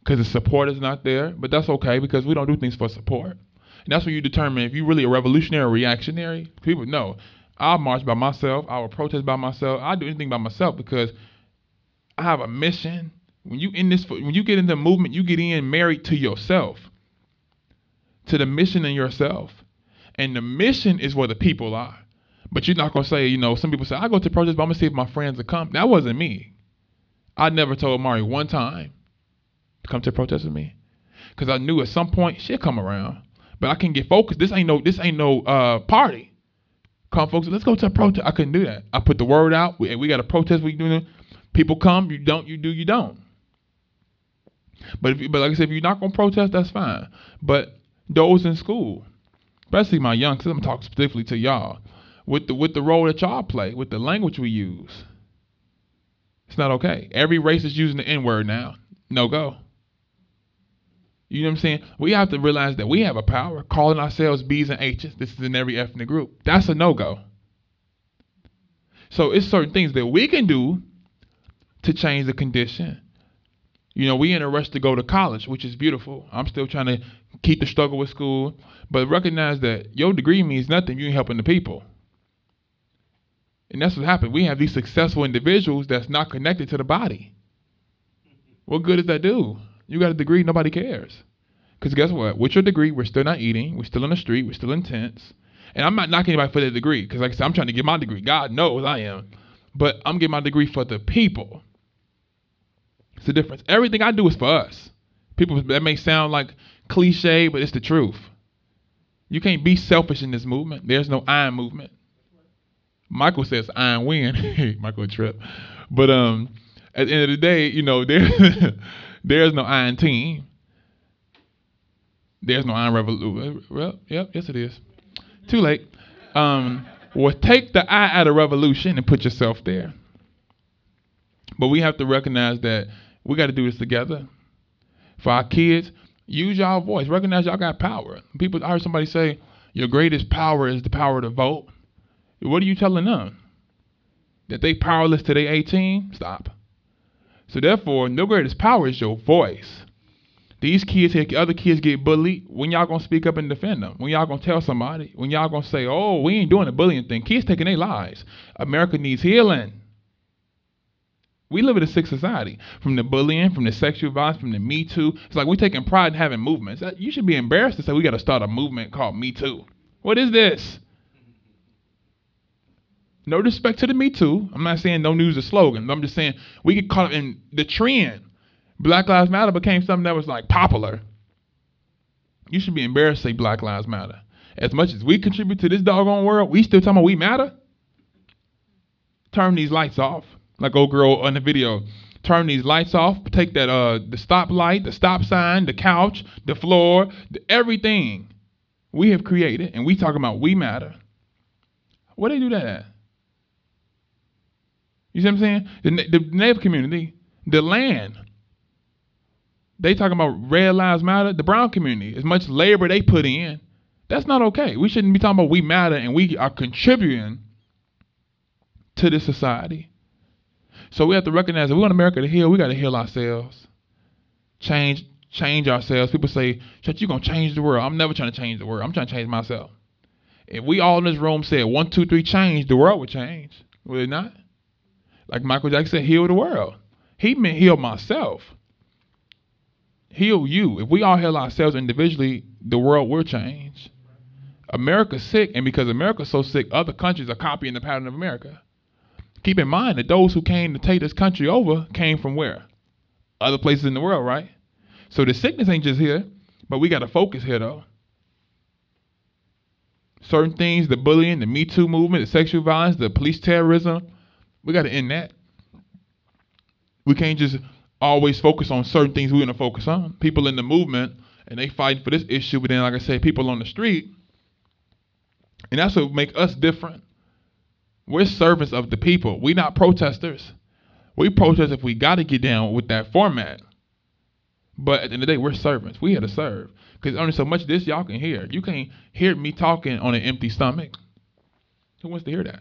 because the support is not there, but that's okay because we don't do things for support. And that's when you determine if you're really a revolutionary or reactionary. People know I'll march by myself. I will protest by myself. I'll do anything by myself because I have a mission. When you get in the movement, you get in married to yourself, to the mission in yourself, and the mission is where the people are. But you're not gonna say, some people say I go to protest, but I'm gonna see if my friends will come. That wasn't me. I never told Mari one time to come to protest with me, because I knew at some point she'll come around. But I can get focused. This ain't no party. Come, folks, let's go to a protest. I couldn't do that. I put the word out. We got a protest. We doing. People come. You don't. You do. You don't. But like I said, if you're not gonna protest, that's fine. But those in school, especially my youngsters, I'm talking specifically to y'all, with the role that y'all play, with the language we use. It's not okay. Every race is using the N-word now. No go. You know what I'm saying? We have to realize that we have a power calling ourselves B's and H's. This is in every ethnic group. That's a no-go. So it's certain things that we can do to change the condition. We in a rush to go to college, which is beautiful. I'm still trying to keep the struggle with school. But recognize that your degree means nothing. You ain't helping the people. And that's what happened. We have these successful individuals that's not connected to the body. What good does that do? You got a degree, nobody cares. Because guess what? With your degree, we're still not eating. We're still on the street. We're still in tents. And I'm not knocking anybody for their degree. Because like I said, I'm trying to get my degree. God knows I am. But I'm getting my degree for the people. It's the difference. Everything I do is for us. People, that may sound like cliche, but it's the truth. You can't be selfish in this movement. There's no iron movement. Michael says iron win. Michael trip. But at the end of the day, there's no iron team. There's no iron revolution. Well, yep, yes it is. Too late. Well, take the I out of revolution and put yourself there. But we have to recognize that we got to do this together. For our kids, use y'all voice. Recognize y'all got power. I heard somebody say, your greatest power is the power to vote. What are you telling them? That they powerless till they 18? Stop. So therefore, your greatest power is your voice. These kids, other kids get bullied. When y'all gonna speak up and defend them? When y'all gonna tell somebody? When y'all gonna say, oh, we ain't doing the bullying thing? Kids taking their lives. America needs healing. We live in a sick society. From the bullying, from the sexual violence, from the Me Too. It's like we're taking pride in having movements. You should be embarrassed to say we got to start a movement called Me Too. What is this? No disrespect to the Me Too. I'm not saying don't use the slogan. I'm just saying we get caught up in the trend. Black Lives Matter became something that was like popular. You should be embarrassed to say Black Lives Matter. As much as we contribute to this doggone world, we still talking about we matter? Turn these lights off. Like old girl on the video, turn these lights off, take that the stoplight, the stop sign, the couch, the floor, everything we have created, and we talking about we matter. Where they do that at? You see what I'm saying? The Native community, the land, they talking about red lives matter. The brown community, as much labor they put in, that's not okay. We shouldn't be talking about we matter and we are contributing to this society. So we have to recognize that we want America to heal. We got to heal ourselves. Change ourselves. People say, "Church, you're going to change the world." I'm never trying to change the world. I'm trying to change myself. If we all in this room said 1, 2, 3 change, the world would change. Would it not? Like Michael Jackson said, heal the world. He meant heal myself. Heal you. If we all heal ourselves individually, the world will change. America's sick, and because America's so sick, other countries are copying the pattern of America. Keep in mind that those who came to take this country over came from where? Other places in the world, right? So the sickness ain't just here, but we got to focus here, though. Certain things, the bullying, the Me Too movement, the sexual violence, the police terrorism, we got to end that. We can't just always focus on certain things we want to focus on. People in the movement, and they fighting for this issue, but then, like I said, people on the street, and that's what make us different. We're servants of the people. We're not protesters. We protest if we got to get down with that format. But at the end of the day, we're servants. We here to serve. Because only so much of this y'all can hear. You can't hear me talking on an empty stomach. Who wants to hear that?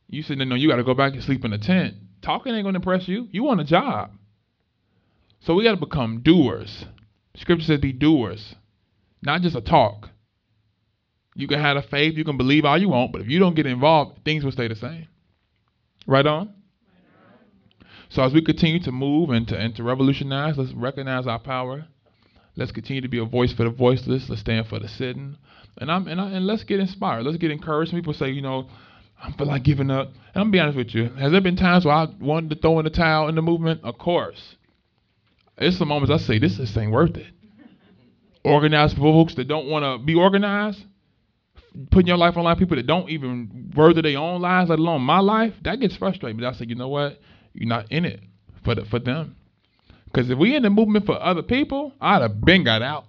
You sitting there, no, you got to go back and sleep in a tent. Talking ain't going to impress you. You want a job. So we got to become doers. Scripture says be doers, not just a talk. You can have a faith, you can believe all you want, but if you don't get involved, things will stay the same. Right on? So as we continue to move and to revolutionize, let's recognize our power. Let's continue to be a voice for the voiceless. Let's stand for the sitting. And let's get inspired. Let's get encouraged. Some people say, I feel like giving up. And I'm going to be honest with you. Has there been times where I wanted to throw in the towel in the movement? Of course. There's some moments I say, this ain't worth it. Organized folks that don't want to be organized, putting your life on life, people that don't even worth their own lives, let alone my life, that gets frustrating. But I say, you know what? You're not in it for them. Because if we in the movement for other people, I'd have been got out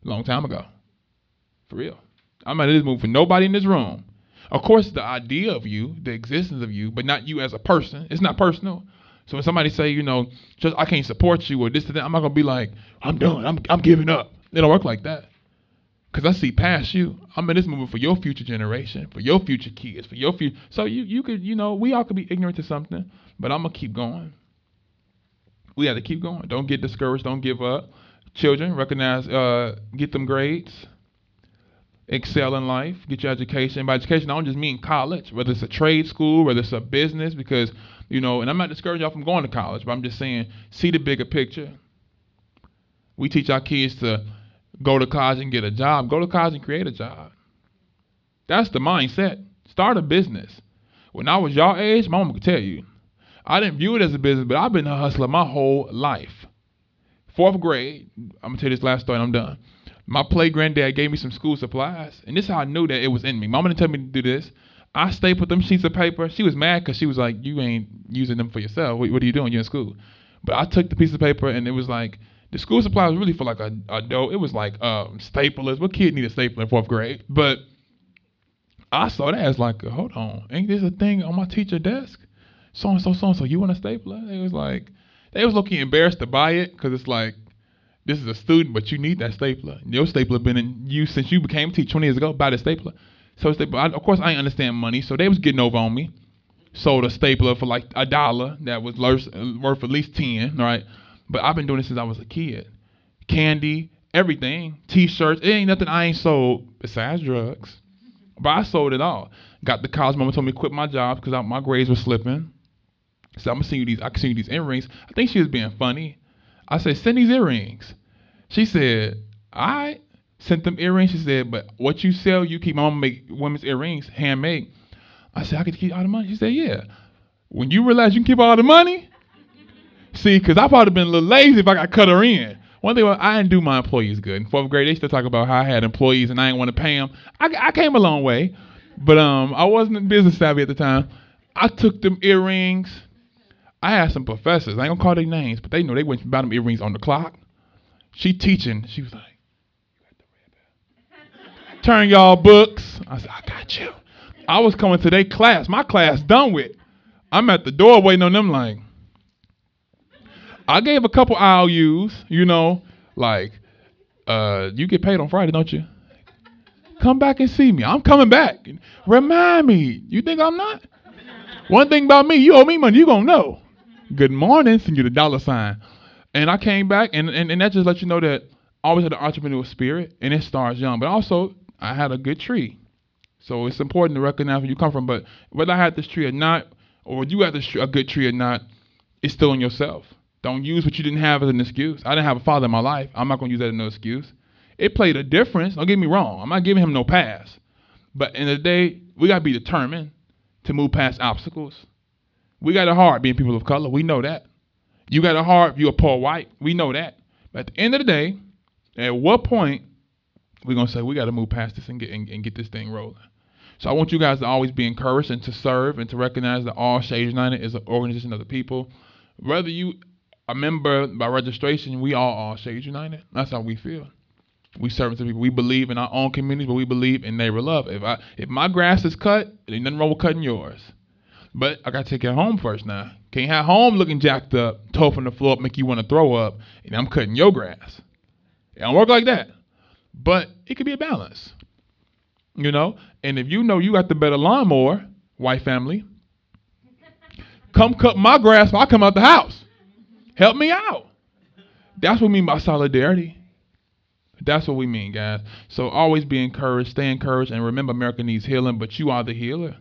a long time ago. For real. I'm not in this movement for nobody in this room. Of course, the idea of you, the existence of you, but not you as a person. It's not personal. So when somebody say, just I can't support you or this or that, I'm not going to be like, I'm done. I'm giving up. It don't work like that. Because I see past you. I'm in this movement for your future generation, for your future kids, for your future. So you could, we all could be ignorant to something, but I'm going to keep going. We have to keep going. Don't get discouraged. Don't give up. Children, recognize, get them grades. Excel in life. Get your education. By education, I don't just mean college, whether it's a trade school, whether it's a business, because, and I'm not discouraging y'all from going to college, but I'm just saying, see the bigger picture. We teach our kids to go to college and get a job. Go to college and create a job. That's the mindset. Start a business. When I was your age, my mom could tell you. I didn't view it as a business, but I've been a hustler my whole life. Fourth grade, I'm gonna tell you this last story and I'm done. My play granddad gave me some school supplies, and this is how I knew that it was in me. Mama didn't tell me to do this. I stapled them sheets of paper. She was mad because she was like, "You ain't using them for yourself. What are you doing? You're in school." But I took the piece of paper, and it was like the school supply was really for like a adult. It was like staplers. What kid need a stapler in fourth grade? But I saw that as like, hold on, ain't this a thing on my teacher desk? So and so, you want a stapler? They was like, they was looking embarrassed to buy it because it's like, this is a student, but you need that stapler. Your stapler been in use since you became a teacher 20 years ago. Buy the stapler. So of course I ain't understand money, so they was getting over on me. Sold a stapler for like $1 that was worth at least 10, right? But I've been doing this since I was a kid. Candy, everything, T-shirts. It ain't nothing I ain't sold besides drugs. But I sold it all. Got the college. Mama told me to quit my job because my grades were slipping. So I'm gonna send you these. I can send you these earrings. I think she was being funny. I said, send these earrings. She said, I sent them earrings. She said, but what you sell, you keep. My mama make women's earrings, handmade. I said, I could keep all the money. She said, yeah. When you realize you can keep all the money, see, because I probably been a little lazy if I got cut her in. One thing was, I didn't do my employees good. In fourth grade, they still talk about how I had employees and I didn't want to pay them. I came a long way, but I wasn't business savvy at the time. I took them earrings. I had some professors. I ain't gonna call their names, but they know they went and bought them earrings on the clock. She teaching. She was like, turn y'all books. I said, I got you. I was coming to their class. My class done with. I'm at the door waiting on them like, I gave a couple IOUs, like, you get paid on Friday, don't you? Come back and see me. I'm coming back. Remind me. You think I'm not? One thing about me, you owe me money, you gonna know. Good morning, send you the $sign. And I came back, and that just lets you know that I always had an entrepreneurial spirit, and it starts young. But also, I had a good tree. So it's important to recognize where you come from. But whether I had this tree or not, or you had a good tree or not, it's still in yourself. Don't use what you didn't have as an excuse. I didn't have a father in my life. I'm not going to use that as no excuse. It played a difference. Don't get me wrong. I'm not giving him no pass. But in the day, we got to be determined to move past obstacles. We got a heart being people of color. We know that. You got a heart if you're a poor white. We know that. But at the end of the day, at what point we're going to say we got to move past this and get this thing rolling. So I want you guys to always be encouraged and to serve and to recognize that All Shades United is an organization of the people. Whether you a member by registration, we all Shades United. That's how we feel. We serve to people. We believe in our own communities, but we believe in neighbor love. If my grass is cut, there ain't nothing wrong with cutting yours. But I gotta take it home first now. Can't have home looking jacked up, toe from the floor up, make you want to throw up, and I'm cutting your grass. It don't work like that. But it could be a balance. And if you know you got the better lawnmower, white family, come cut my grass while I come out the house. Help me out. That's what we mean by solidarity. That's what we mean, guys. So always be encouraged, stay encouraged, and remember America needs healing, but you are the healer.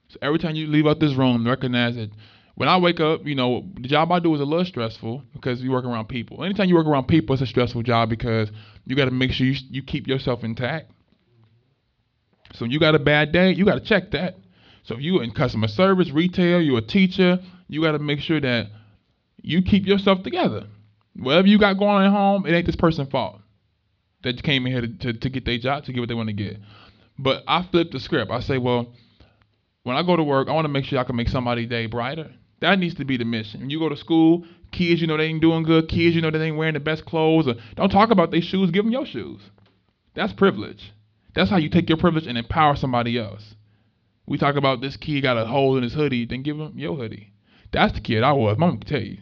So every time you leave out this room, recognize that when I wake up, the job I do is a little stressful because you work around people. Anytime you work around people, it's a stressful job because you got to make sure you keep yourself intact. So when you got a bad day, you got to check that. So if you in customer service, retail, you're a teacher, you got to make sure that you keep yourself together. Whatever you got going on at home, it ain't this person's fault that you came in here to get their job, to get what they want to get. But I flip the script. I say, well, when I go to work, I want to make sure I can make somebody's day brighter. That needs to be the mission. When you go to school, kids, they ain't doing good. Kids, they ain't wearing the best clothes. Or don't talk about their shoes. Give them your shoes. That's privilege. That's how you take your privilege and empower somebody else. We talk about this kid got a hole in his hoodie, then give him your hoodie. That's the kid I was. Mama can tell you.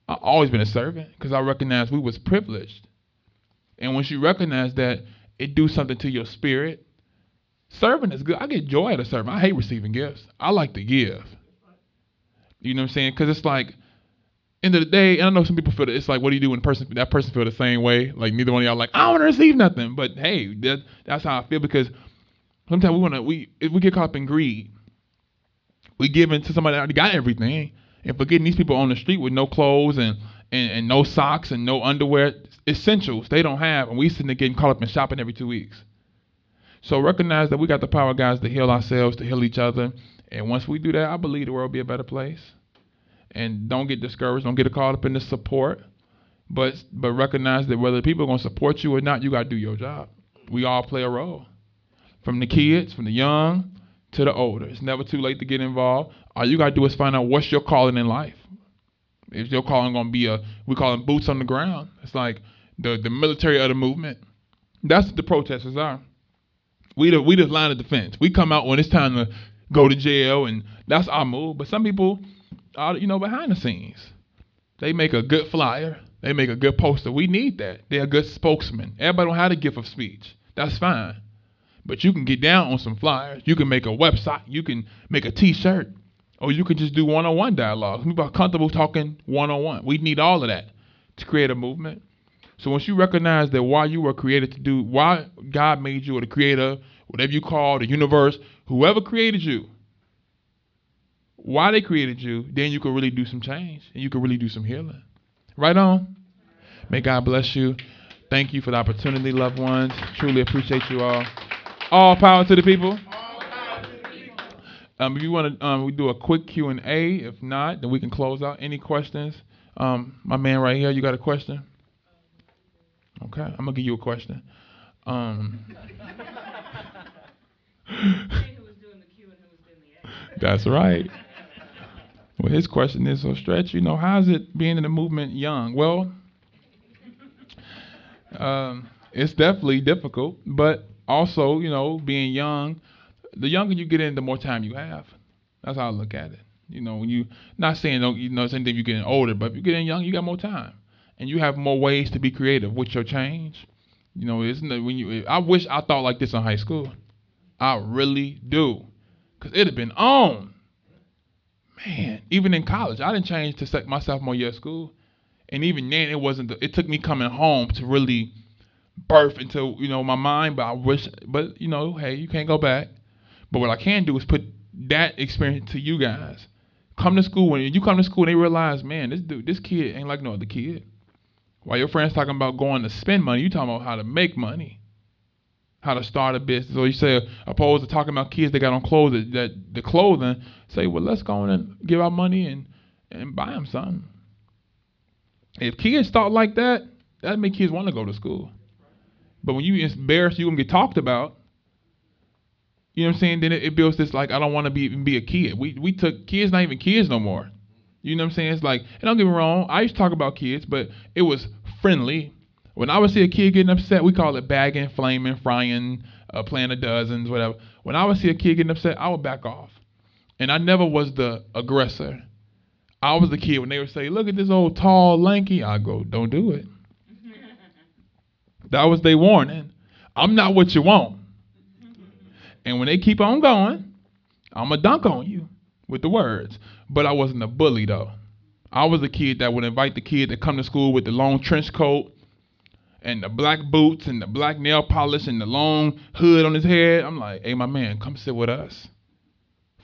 I've always been a servant because I recognized we was privileged. And once you recognize that, it do something to your spirit. Serving is good. I get joy out of serving. I hate receiving gifts. I like to give. You know what I'm saying? Because it's like, end of the day, and I know some people feel that it's like, what do you do when that person feel the same way? Like neither one of y'all like, I don't want to receive nothing. But hey, that's how I feel because sometimes if we get caught up in greed, we give in to somebody that already got everything and forgetting these people on the street with no clothes and and no socks and no underwear, essentials they don't have, and we sitting there getting caught up in shopping every 2 weeks. So recognize that we got the power, guys, to heal ourselves, to heal each other. And once we do that, I believe the world will be a better place. And don't get discouraged. Don't get caught up in the support. But recognize that whether people are going to support you or not, you got to do your job. We all play a role. From the kids, from the young to the older. It's never too late to get involved. All you got to do is find out what's your calling in life. If your calling going to be we call them boots on the ground. It's like the military of the movement. That's what the protesters are. We the line of defense. We come out when it's time to go to jail, and that's our move. But some people are, behind the scenes. They make a good flyer. They make a good poster. We need that. They're a good spokesman. Everybody don't have the gift of speech. That's fine. But you can get down on some flyers. You can make a website. You can make a T-shirt. Or you can just do one-on-one dialogue. People are comfortable talking one-on-one. We need all of that to create a movement. So once you recognize that why you were created to do, why God made you, or the creator, whatever you call the universe, whoever created you, why they created you, then you can really do some change and you can really do some healing. Right on? May God bless you. Thank you for the opportunity, loved ones. Truly appreciate you all. All power to the people. If you want to, we do a quick Q&A. If not, then we can close out. Any questions? My man right here, you got a question? Okay, I'm gonna give you a question. That's right. Well, his question is, so Stretch, how's it being in the movement young? Well, it's definitely difficult, but also, being young, the younger you get in, the more time you have. That's how I look at it. When you, not saying, it's anything you're getting older, but if you're getting young, you got more time. And you have more ways to be creative with your change. Isn't it I wish I thought like this in high school. I really do. Because it'd have been on. Man, even in college, I didn't change to my sophomore year of school. And even then, it took me coming home to really birth into, my mind. But I wish, hey, you can't go back. But what I can do is put that experience to you guys. Come to school, when you come to school and they realize, man, this kid ain't like no other kid. While your friends talking about going to spend money, you talking about how to make money, how to start a business. Or you say, opposed to talking about kids that got on clothes, that the clothing, say, well, let's go in and give our money and buy them something. If kids thought like that, that'd make kids want to go to school. But when you embarrass, you gonna get talked about. You know what I'm saying? Then it builds this like, I don't want to be a kid. We took kids, not even kids no more. You know what I'm saying? It's like, and don't get me wrong, I used to talk about kids, but it was friendly. When I would see a kid getting upset, we call it bagging, flaming, frying, playing the dozens, whatever. When I would see a kid getting upset, I would back off. And I never was the aggressor. I was the kid when they would say, look at this old tall, lanky. I go, don't do it. That was their warning. I'm not what you want. And when they keep on going, I'm going to dunk on you with the words. But I wasn't a bully, though. I was a kid that would invite the kid to come to school with the long trench coat and the black boots and the black nail polish and the long hood on his head. I'm like, hey, my man, come sit with us.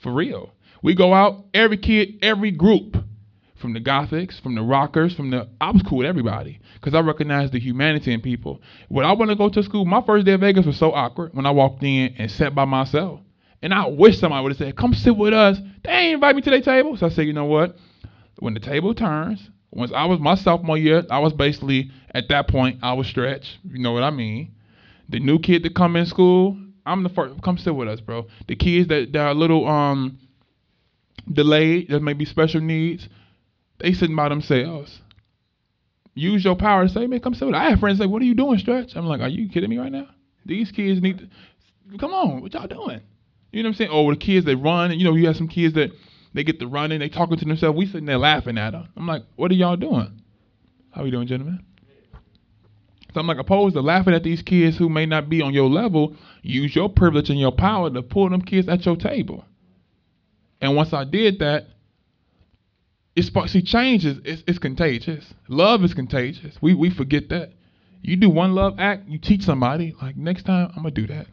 For real. We go out, every kid, every group. From the Gothics, from the rockers, I was cool with everybody. Because I recognized the humanity in people. When I want to go to school, my first day of Vegas was so awkward when I walked in and sat by myself. And I wish somebody would have said, come sit with us. They ain't invite me to their table. So I said, you know what? When the table turns, once I was my sophomore year, I was basically, at that point, I was Stretch. You know what I mean? The new kid that come in school, I'm the first. Come sit with us, bro. The kids that are a little delayed, that may be special needs, they sitting by themselves. Use your power to say, man, come sit with us. I have friends say, what are you doing, Stretch? I'm like, are you kidding me right now? These kids need to, come on, what y'all doing? You know what I'm saying? Or the kids that run, and you have some kids that they get to running, they talking to themselves. We sitting there laughing at them. I'm like, what are y'all doing? How you doing, gentlemen? So I'm like, opposed to laughing at these kids who may not be on your level, use your privilege and your power to pull them kids at your table. And once I did that, change is contagious. Love is contagious. We forget that. You do one love act, you teach somebody, like, next time I'm gonna do that.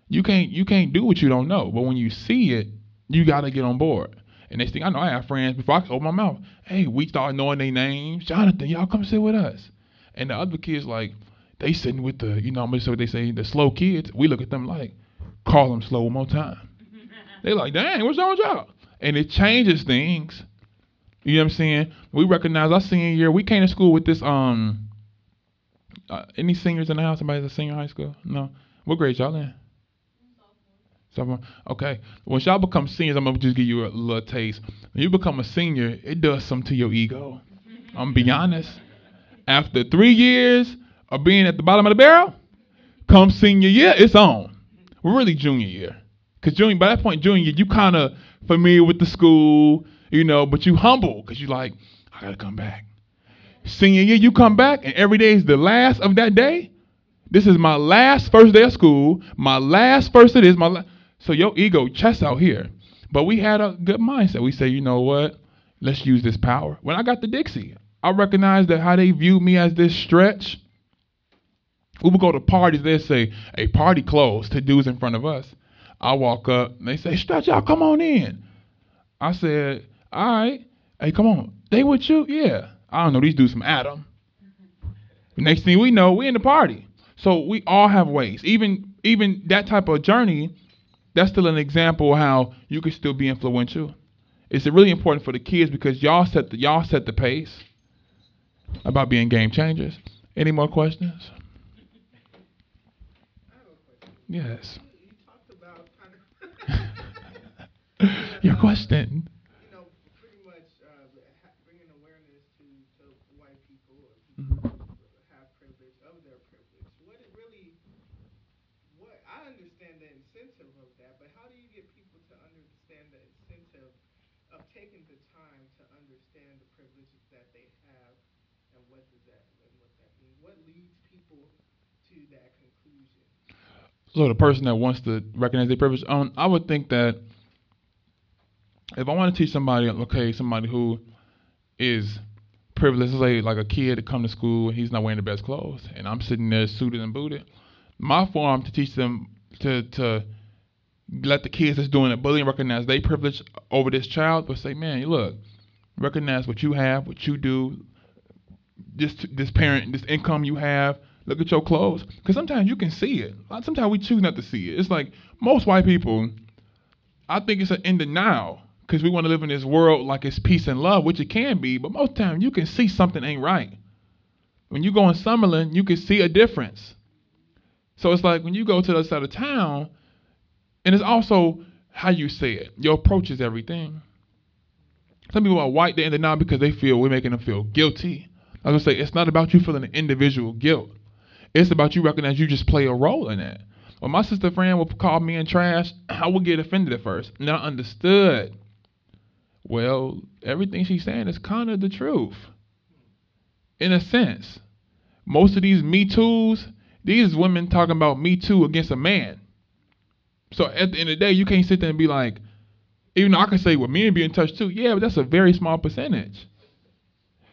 You can't do what you don't know, but when you see it, you gotta get on board. And next thing I know, I have friends before I could open my mouth. Hey, we start knowing their names. Jonathan, y'all come sit with us. And the other kids, like, they sitting with the, I'm gonna say what they say, the slow kids. We look at them like, call them slow one more time. They like, dang, what's wrong with y'all? And it changes things. You know what I'm saying? We recognize our senior year. We came to school with this. Any seniors in the house? Somebody's a senior in high school? No. What grade y'all in? Sophomore. Okay. Once y'all become seniors, I'm gonna just give you a little taste. When you become a senior, it does something to your ego. I'm gonna be honest. After 3 years of being at the bottom of the barrel, come senior year, it's on. We're really junior year. Because by that point, junior year, you kind of familiar with the school, but you humble because you like, I got to come back. Senior year, you come back, and every day is the last of that day. This is my last first day of school, my last first of this, so your ego chests out here. But we had a good mindset. We say, you know what? Let's use this power. When I got to Dixie, I recognized that how they viewed me as this stretch. We would go to parties, they'd say, hey, party closed to dudes in front of us. I walk up, and they say, Stretch, y'all come on in. I said, all right. Hey, come on. They with you? Yeah. I don't know, these dudes from Adam. Next thing we know, we in the party. So we all have ways. Even that type of journey, that's still an example of how you can still be influential. It's really important for the kids because y'all set the pace about being game changers. Any more questions? Yes. You talked about kind of your question. Pretty much bringing awareness to white people or people who have privilege of their privilege. I understand the incentive of that, but how do you get people to understand the incentive of taking the time to understand the privileges that they have, and what that means? What leads people to that conclusion? So the person that wants to recognize their privilege, I would think that if I want to teach somebody who is privileged, let's say like a kid to come to school and he's not wearing the best clothes, and I'm sitting there suited and booted, my form to teach them to let the kids that's doing the bullying recognize their privilege over this child, but say, man, look, recognize what you have, what you do, this parent, this income you have. Look at your clothes. Because sometimes you can see it. Sometimes we choose not to see it. It's like most white people, I think it's in denial because we want to live in this world like it's peace and love, which it can be, but most times you can see something ain't right. When you go in Summerlin, you can see a difference. So it's like when you go to the other side of town, and it's also how you say it. Your approach is everything. Some people are white, they're in denial because they feel we're making them feel guilty. I was going to say, it's not about you feeling the individual guilt. It's about you recognize you just play a role in that. When my sister friend would call me in trash, I would get offended at first. And I understood. Well, everything she's saying is kind of the truth. In a sense. Most of these Me Too's, these women talking about Me Too against a man. So at the end of the day, you can't sit there and be like, even though I can say, well, men be in touch too. Yeah, but that's a very small percentage.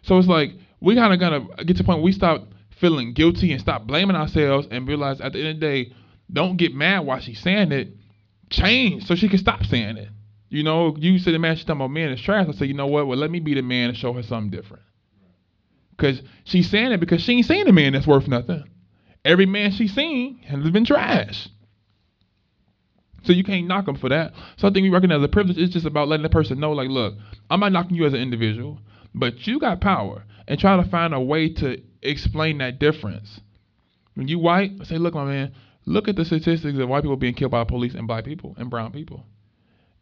So it's like, we kind of gonna get to the point where we stop feeling guilty and stop blaming ourselves and realize at the end of the day, don't get mad while she's saying it. Change so she can stop saying it. You say the man she's talking about men is trash. I say, you know what? Well, let me be the man and show her something different. Because she's saying it because she ain't seen a man that's worth nothing. Every man she's seen has been trash. So you can't knock them for that. So I think we recognize the privilege is just about letting the person know, like, look, I'm not knocking you as an individual, but you got power. And try to find a way to explain that difference. When you white, I say, look, my man, look at the statistics of white people being killed by police and black people and brown people.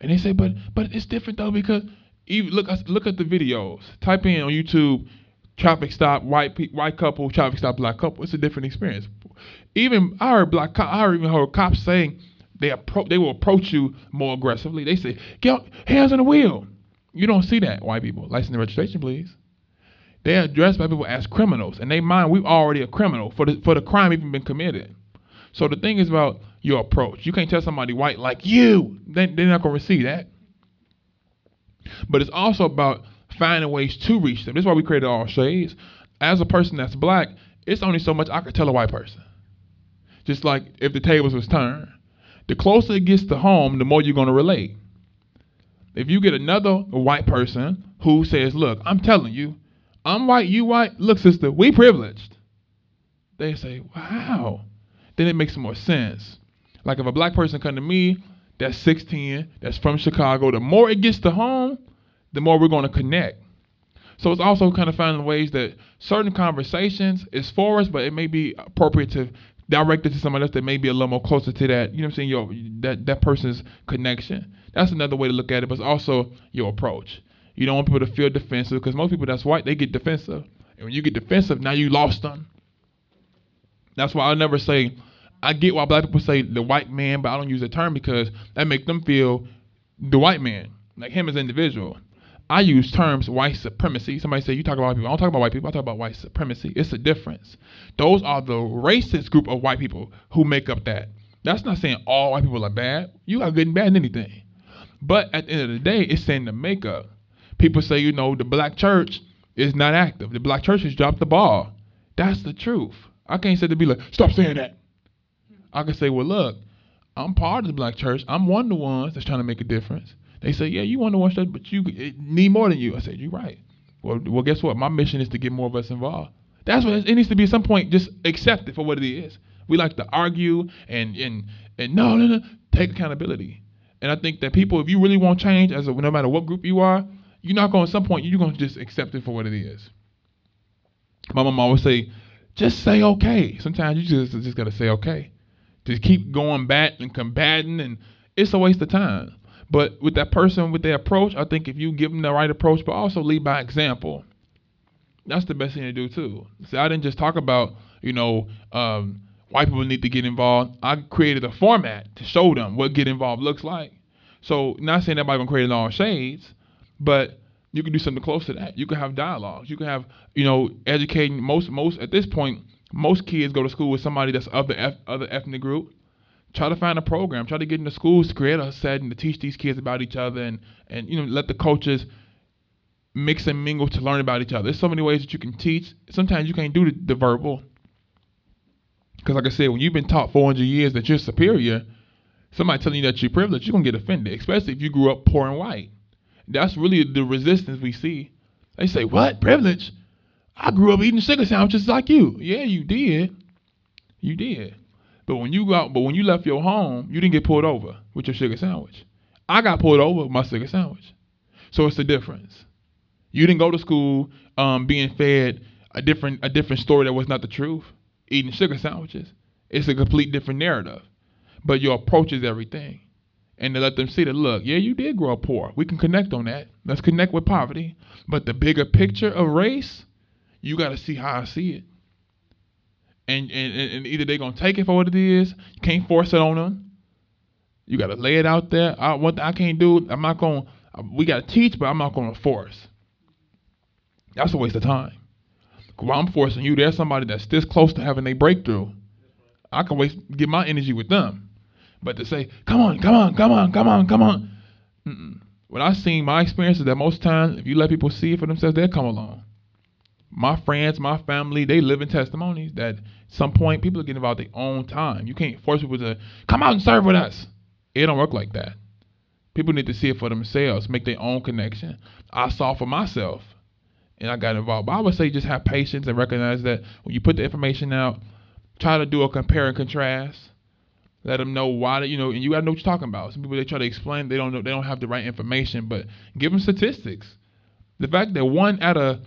And they say, but it's different though because even look at the videos. Type in on YouTube, traffic stop, white couple, traffic stop, black couple. It's a different experience. Even I heard cops saying they will approach you more aggressively. They say, get hands on the wheel. You don't see that, white people. License and registration, please. They are addressed by people as criminals. In their mind, we're already a criminal for the crime even been committed. So the thing is about your approach. You can't tell somebody white like you. They're not going to receive that. But it's also about finding ways to reach them. This is why we created All Shades. As a person that's black, it's only so much I could tell a white person. Just like if the tables was turned. The closer it gets to home, the more you're going to relate. If you get another white person who says, "Look, I'm telling you, I'm white, you white. Look, sister, we privileged." They say, "Wow." Then it makes more sense. Like if a black person come to me that's 16, that's from Chicago, the more it gets to home, the more we're going to connect. So it's also kind of finding ways that certain conversations is for us, but it may be appropriate to direct it to somebody else that may be a little more closer to that. You know what I'm saying? That person's connection. That's another way to look at it, but it's also your approach. You don't want people to feel defensive because most people that's white they get defensive, and when you get defensive, now you lost them. That's why I never say. I get why black people say the white man, but I don't use the term because that make them feel the white man, like him as an individual. I use terms white supremacy. Somebody say you talk about white people. I don't talk about white people. I talk about white supremacy. It's a difference. Those are the racist group of white people who make up that. That's not saying all white people are bad. You are good and bad in anything. But at the end of the day, it's saying the makeup. People say, the black church is not active. The black church has dropped the ball. That's the truth. I can't say to be like, stop saying that. I can say, well, look, I'm part of the black church. I'm one of the ones that's trying to make a difference. They say, yeah, you one of the ones, but you need more than you. I said, you're right. Well, guess what? My mission is to get more of us involved. That's what it needs to be. At some point, just accept it for what it is. We like to argue and no, take accountability. And I think that people, if you really want change, no matter what group you are, you're not going. At some point, you're going to just accept it for what it is. My mom always say, just say okay. Sometimes you just gotta say okay. Just keep going back and combating, and it's a waste of time. But with that person, with their approach, I think if you give them the right approach, but also lead by example, that's the best thing to do too. See, I didn't just talk about, white people need to get involved. I created a format to show them what get involved looks like. So not saying everybody gonna create it in all shades, but you can do something close to that. You can have dialogues. You can have, educating most at this point. Most kids go to school with somebody that's of the other ethnic group. Try to find a program. Try to get into schools to create a setting to teach these kids about each other and let the coaches mix and mingle to learn about each other. There's so many ways that you can teach. Sometimes you can't do the verbal because, like I said, when you've been taught 400 years that you're superior, somebody telling you that you're privileged, you're gonna get offended, especially if you grew up poor and white. That's really the resistance we see. They say, "What privilege? I grew up eating sugar sandwiches like you." Yeah, you did. You did. But when you left your home, you didn't get pulled over with your sugar sandwich. I got pulled over with my sugar sandwich. So it's the difference. You didn't go to school being fed a different story that was not the truth. Eating sugar sandwiches. It's a complete different narrative. But your approach is everything. And to let them see that, look, yeah, you did grow up poor. We can connect on that. Let's connect with poverty. But the bigger picture of race, you got to see how I see it. And either they're going to take it for what it is. You can't force it on them. You got to lay it out there. What I can't do, I'm not going to, we got to teach, but I'm not going to force. That's a waste of time. While I'm forcing you, there's somebody that's this close to having a breakthrough. I can get my energy with them. But to say, come on. What I've seen, my experience is that most times, if you let people see it for themselves, they'll come along. My friends, my family, they live in testimonies that at some point people are getting involved at their own time. You can't force people to come out and serve with us. It don't work like that. People need to see it for themselves, make their own connection. I saw for myself, and I got involved. But I would say just have patience and recognize that when you put the information out, try to do a compare and contrast. Let them know why, and you gotta know what you're talking about. Some people, they try to explain, they don't know, they don't have the right information, but give them statistics. The fact that 1 out of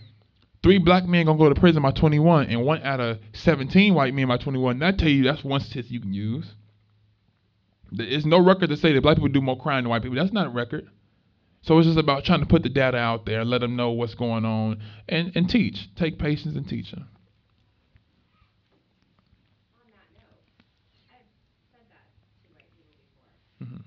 3 black men gonna go to prison by 21, and 1 out of 17 white men by 21, that tell you that's one statistic you can use. There's no record to say that black people do more crime than white people. That's not a record. So it's just about trying to put the data out there, let them know what's going on, and teach. Take patience and teach them. Mm-hmm.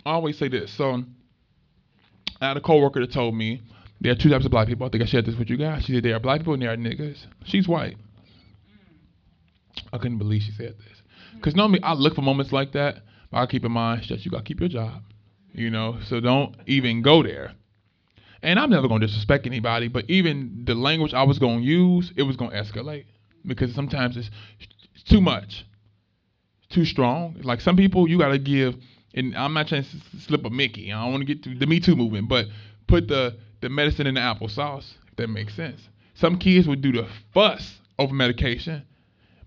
I always say this. So I had a coworker that told me there are 2 types of black people. I think I shared this with you guys. She said there are black people and there are niggas. She's white. I couldn't believe she said this. Because normally I look for moments like that, I keep in mind that you gotta keep your job. So don't even go there. And I'm never gonna disrespect anybody, but even the language I was gonna use, it was gonna escalate because sometimes it's too much, too strong. Like some people, you gotta give. And I'm not trying to slip a Mickey. I don't want to get to the Me Too movement, but put the medicine in the applesauce. If that makes sense. Some kids would do the fuss over medication,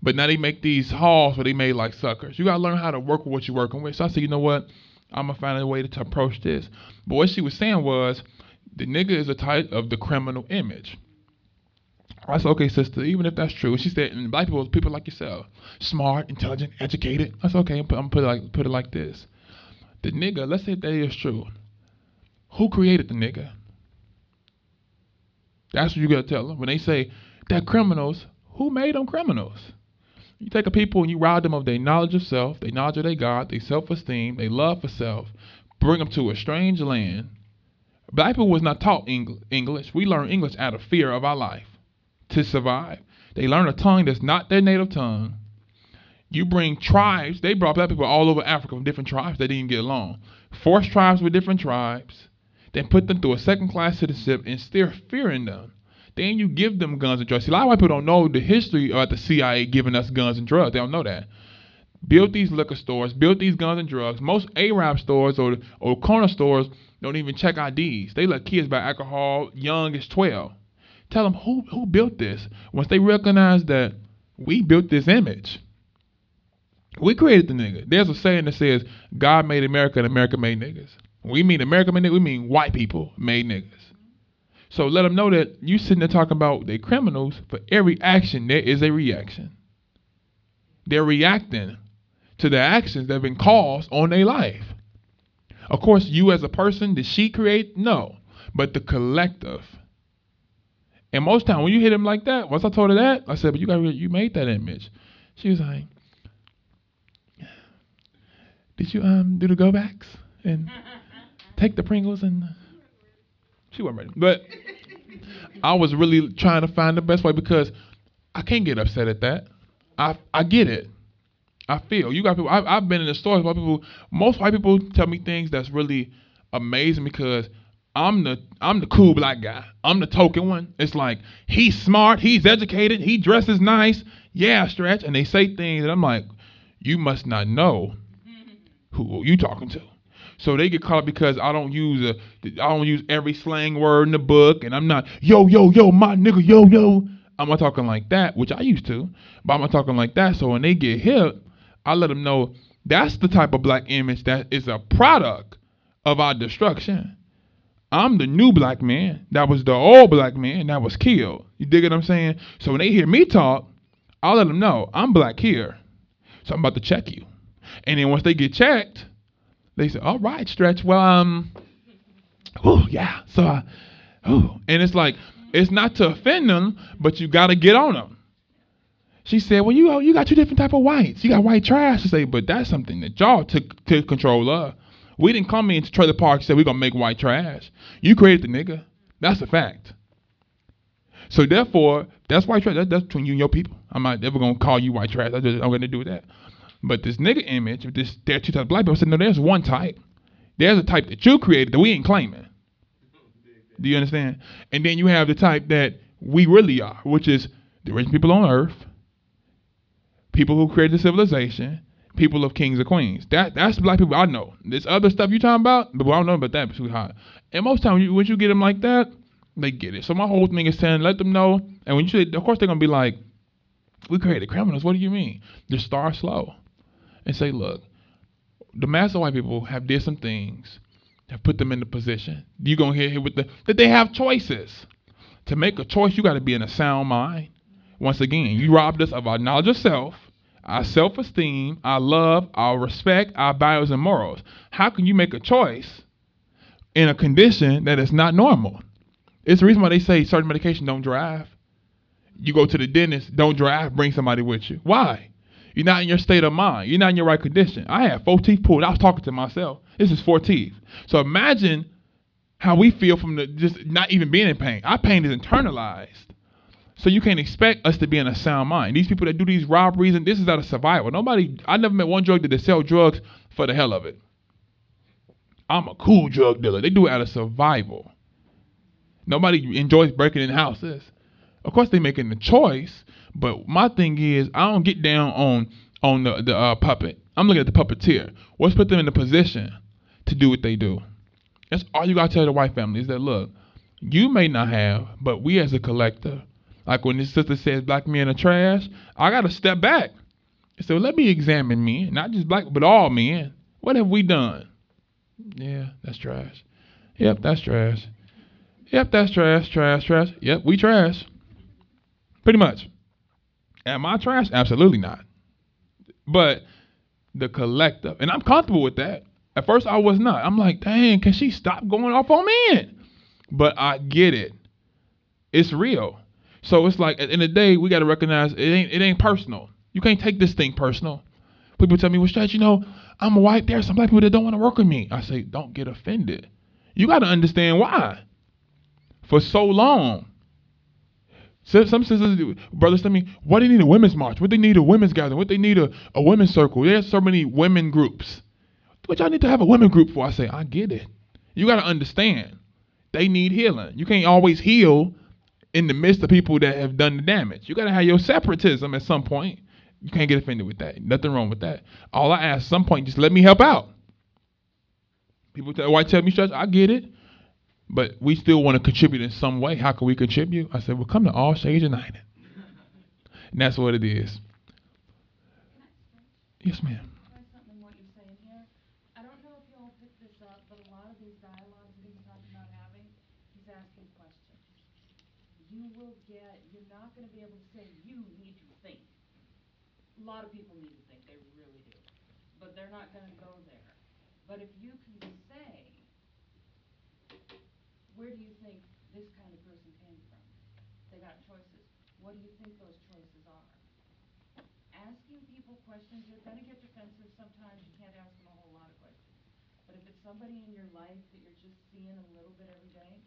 but now they make these hauls where they made like suckers. You gotta learn how to work with what you're working with. So I said, you know what? I'm gonna find a way to approach this. But what she was saying was, the nigga is a type of the criminal image. I said, okay, sister, even if that's true. She said, and black people like yourself, smart, intelligent, educated. I said, okay, I'm put it like this. The nigga, let's say that is true. Who created the nigga? That's what you gotta tell them. When they say they're criminals, who made them criminals? You take a people and you rob them of their knowledge of self, their knowledge of their God, their self-esteem, their love for self, bring them to a strange land. Black people was not taught English. We learn English out of fear of our life to survive. They learn a tongue that's not their native tongue. You bring tribes. They brought black people all over Africa from different tribes that didn't get along. Forced tribes with different tribes. Then put them through a second-class citizenship and still fearing them. Then you give them guns and drugs. See, a lot of white people don't know the history of the CIA giving us guns and drugs. They don't know that. Built these liquor stores, built these guns and drugs. Most Arab stores or corner stores don't even check IDs. They let kids buy alcohol young as 12. Tell them who built this. Once they recognize that we built this image, we created the nigga. There's a saying that says God made America and America made niggas. When we mean America made niggas, we mean white people made niggas. So let them know that you sitting there talking about they criminals. For every action, there is a reaction. They're reacting to the actions that have been caused on their life. Of course, you as a person, did she create? No. But the collective. And most time when you hit him like that, once I told her that, I said, but you made that image. She was like, did you do the go backs and take the Pringles? And she wasn't ready. But I was really trying to find the best way because I can't get upset at that. I get it. I feel you got people. I've been in the stores. Most white people tell me things that's really amazing because I'm the cool black guy. I'm the token one. It's like he's smart, he's educated, he dresses nice. Yeah, Stretch. And they say things that I'm like, you must not know who you talking to. So they get caught up because I don't use every slang word in the book, and I'm not yo my nigga yo. I'm not talking like that, which I used to, but I'm not talking like that. So when they get hit, I let them know that's the type of black image that is a product of our destruction. I'm the new black man. That was the old black man that was killed. You dig what I'm saying? So when they hear me talk, I'll let them know I'm black here. So I'm about to check you. And then once they get checked, they say, all right, Stretch. Well, yeah. So, and it's like, it's not to offend them, but you got to get on them. She said, well, you got two different type of whites. You got white trash. I say, but that's something that y'all took control of. We didn't come into trailer park and say we're going to make white trash. You created the nigga. That's a fact. So therefore, that's white trash. That's between you and your people. I'm not ever going to call you white trash. I'm going to do with that. But this nigga image, there are two types of black people. I said, no, there's one type. There's a type that you created that we ain't claiming. Do you understand? And then you have the type that we really are, which is the rich people on earth, people who created the civilization, people of kings and queens. That's the black people I know. This other stuff you talking about, but I don't know about that, sweetheart. And most times, when you get them like that, they get it. So my whole thing is saying, let them know. And when you say, of course, they're going to be like, we created criminals. What do you mean? Just start slow and say, look, the mass of white people have did some things, have put them in the position. You're going to hear with that they have choices. To make a choice, you got to be in a sound mind. Once again, you robbed us of our knowledge of self, our self-esteem, our love, our respect, our values and morals. How can you make a choice in a condition that is not normal? It's the reason why they say certain medication don't drive. You go to the dentist, don't drive, bring somebody with you. Why? You're not in your state of mind. You're not in your right condition. I had 4 teeth pulled. I was talking to myself. This is 4 teeth. So imagine how we feel from just not even being in pain. Our pain is internalized. So you can't expect us to be in a sound mind. These people that do these robberies, and this is out of survival. I never met one drug dealer that sell drugs for the hell of it. I'm a cool drug dealer. They do it out of survival. Nobody enjoys breaking in houses. Of course, they making the choice, but my thing is, I don't get down on the puppet. I'm looking at the puppeteer. What's put them in the position to do what they do? That's all you gotta tell the white family is that look, you may not have, but we as a collective, like when this sister says black men are trash, I gotta step back. So let me examine men, not just black, but all men. What have we done? Yeah, that's trash. Yep, that's trash. Yep, that's trash, trash, trash. Yep, we trash. Pretty much. Am I trash? Absolutely not. But the collective, and I'm comfortable with that. At first, I was not. I'm like, dang, can she stop going off on men? But I get it. It's real. So it's like at the end of the day, we got to recognize it ain't personal. You can't take this thing personal. People tell me, well, Stretch, I'm a white. There are some black people that don't want to work with me. I say, don't get offended. You got to understand why. For so long, some sisters, brothers tell me, what they need a women's march, what they need a women's gathering, what they need a women's circle. There's so many women groups. What y'all need to have a women group for? I say, I get it. You got to understand. They need healing. You can't always heal in the midst of people that have done the damage. You got to have your separatism at some point. You can't get offended with that. Nothing wrong with that. All I ask at some point, just let me help out. People tell me, Stretch, I get it. But we still want to contribute in some way. How can we contribute? I said, well, come to All Shades United. And that's what it is. Yes, ma'am. Something what you're saying here. I don't know if y'all picked this up, but a lot of these dialogues that he's talking about having, he's asking questions. You're not going to be able to say, you need to think. A lot of people need to think, they really do. But they're not going to go there. But if you can say, where do you think this kind of person came from? They got choices. What do you think those choices are? Asking people questions, you're going to get defensive sometimes. You can't ask them a whole lot of questions. But if it's somebody in your life that you're just seeing a little bit every day,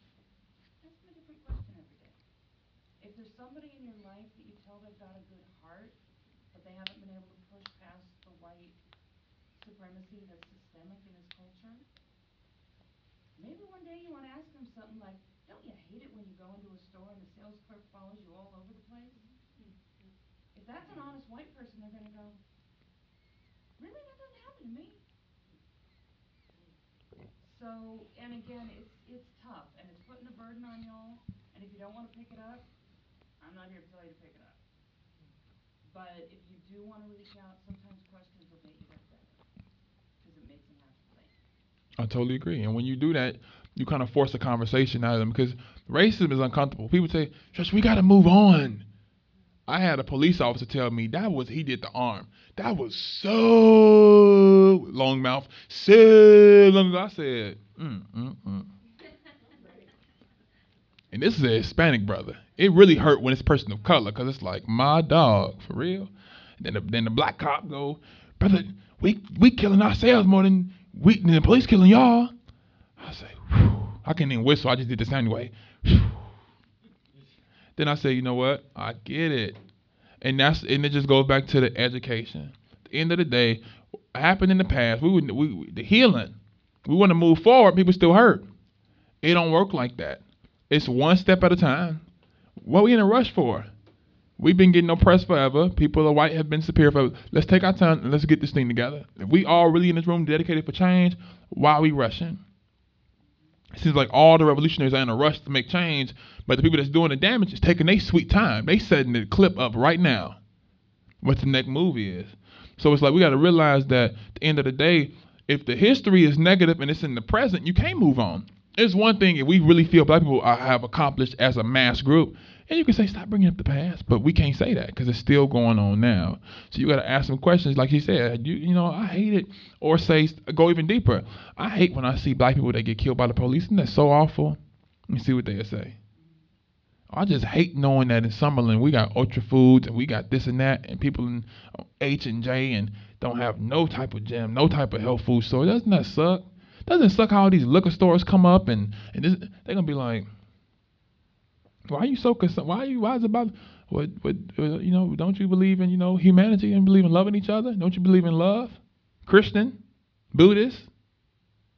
ask them a different question every day. If there's somebody in your life that you tell they've got a good heart, but they haven't been able to push past the white supremacy that's systemic in his culture, maybe one day you want to ask them something like, don't you hate it when you go into a store and the sales clerk follows you all over the place? If that's an honest white person, they're going to go, really? That doesn't happen to me. So, and again, it's tough, and it's putting a burden on y'all, and if you don't want to pick it up, I'm not here to tell you to pick it up. But if you do want to reach out, sometimes questions will make you look better, because it makes them have to think. I totally agree. And when you do that, you kind of force a conversation out of them because racism is uncomfortable. People say, Josh, we got to move on. I had a police officer tell me he did the arm. That was so long mouth, so long. I said, And this is a Hispanic brother. It really hurt when it's a person of color because it's like, my dog, for real. Then the black cop go, brother, we killing ourselves more than the police killing y'all. I say, whew. I can't even whistle. I just did this anyway. Whew. Then I say, you know what? I get it. And it just goes back to the education. At the end of the day, what happened in the past, the healing. We want to move forward, people still hurt. It don't work like that. It's one step at a time. What are we in a rush for? We've been getting oppressed forever. People of white have been superior forever. Let's take our time and let's get this thing together. If we all really in this room dedicated for change, why are we rushing? It seems like all the revolutionaries are in a rush to make change, but the people that's doing the damage is taking their sweet time. They setting the clip up right now. What the next movie is. So it's like we got to realize that at the end of the day, if the history is negative and it's in the present, you can't move on. It's one thing if we really feel black people have accomplished as a mass group, and you can say stop bringing up the past, but we can't say that because it's still going on now. So you got to ask some questions, like he said. I hate it, or say go even deeper. I hate when I see black people that get killed by the police, and that's so awful. Let me see what they say. I just hate knowing that in Summerlin we got Ultra Foods and we got this and that, and people in H&J and don't have no type of gym, no type of health food store. Doesn't that suck? Doesn't it suck how all these liquor stores come up and they're gonna be like, Why are you so concerned? Why is it about don't you believe in, humanity and believe in loving each other? Don't you believe in love? Christian, Buddhist,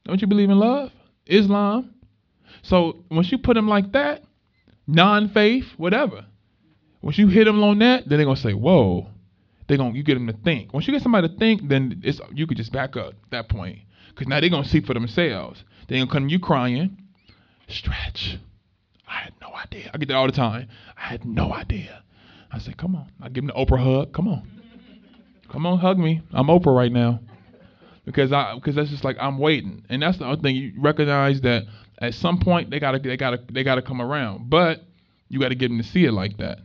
don't you believe in love? Islam. So once you put them like that, non-faith, whatever. Once you hit them on that, then they're gonna say, "Whoa." You get them to think. Once you get somebody to think, then you could just back up at that point, because now they're gonna see for themselves. They gonna come to you crying, Stretch. I had no idea. I get that all the time. I had no idea. I say, come on. I give them the Oprah hug. Come on, hug me. I'm Oprah right now, because that's just like I'm waiting, and that's the other thing. You recognize that at some point they gotta come around, but you got to get them to see it like that.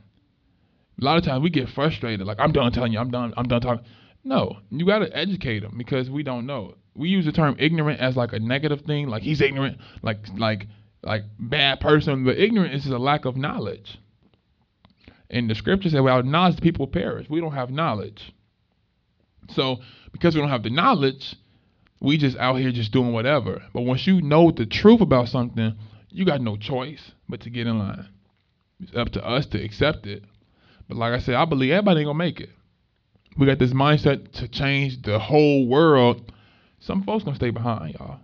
A lot of times we get frustrated, like I'm done telling you, I'm done talking. No, you got to educate them, because we don't know. We use the term ignorant as like a negative thing, like he's ignorant, like bad person. But ignorant is just a lack of knowledge. And the scripture said, "Without knowledge, the people perish." We don't have knowledge. So because we don't have the knowledge, we just out here just doing whatever. But once you know the truth about something, you got no choice but to get in line. It's up to us to accept it. But like I said, I believe everybody ain't gonna make it. We got this mindset to change the whole world. Some folks gonna stay behind, y'all.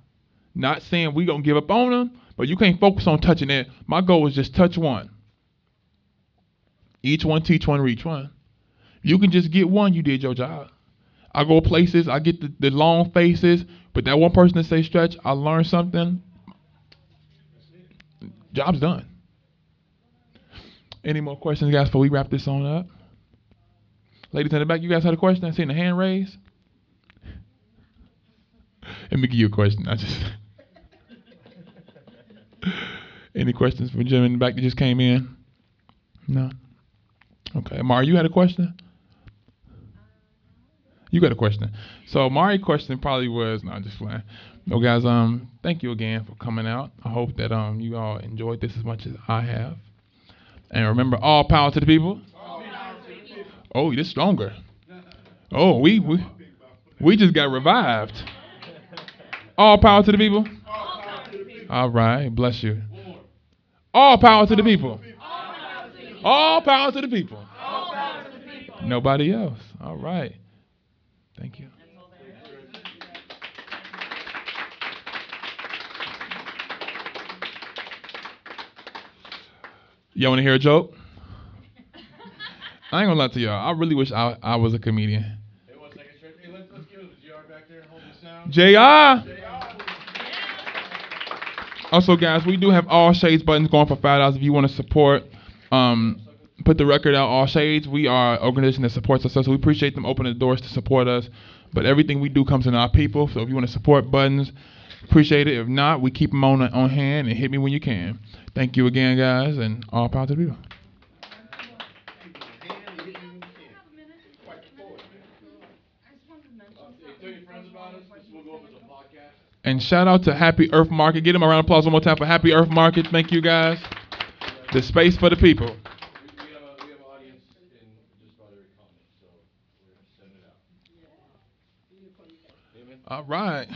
Not saying we gonna give up on them, but you can't focus on touching it. My goal is just touch one. Each one, teach one, reach one. You can just get one, you did your job. I go places, I get the long faces, but that one person that say Stretch, I learned something. Job's done. Any more questions, guys, before we wrap this on up? Ladies in the back, you guys had a question? I seen the hand raised. Let me give you a question. Any questions from Jim in the back that just came in? No? Okay. Mari, you had a question? You got a question. So Mari's question probably was, no, just playing. No, guys, thank you again for coming out. I hope that you all enjoyed this as much as I have. And remember, all power to the people. Oh, this stronger. Oh, we just got revived. All power to the people. All right, bless you. All power to the people. All power to the people. Nobody else. All right. Thank you. Y'all want to hear a joke? I ain't gonna lie to y'all. I really wish I was a comedian. Hey, 1 second, Stretch. Hey, let's give it to JR back there. Hold the sound. JR. Also, guys, we do have all shades buttons going for $5 if you want to support. Put the record out, All Shades. We are an organization that supports us, so we appreciate them opening the doors to support us. But everything we do comes in our people, so if you want to support buttons, appreciate it. If not, we keep them on hand, and hit me when you can. Thank you again, guys, and all power to the people. And shout out to Happy Earth Market. Get them a round of applause one more time for Happy Earth Market. Thank you, guys. The space for the people. We have an audience in just about every comment, so we're sending it out. All right.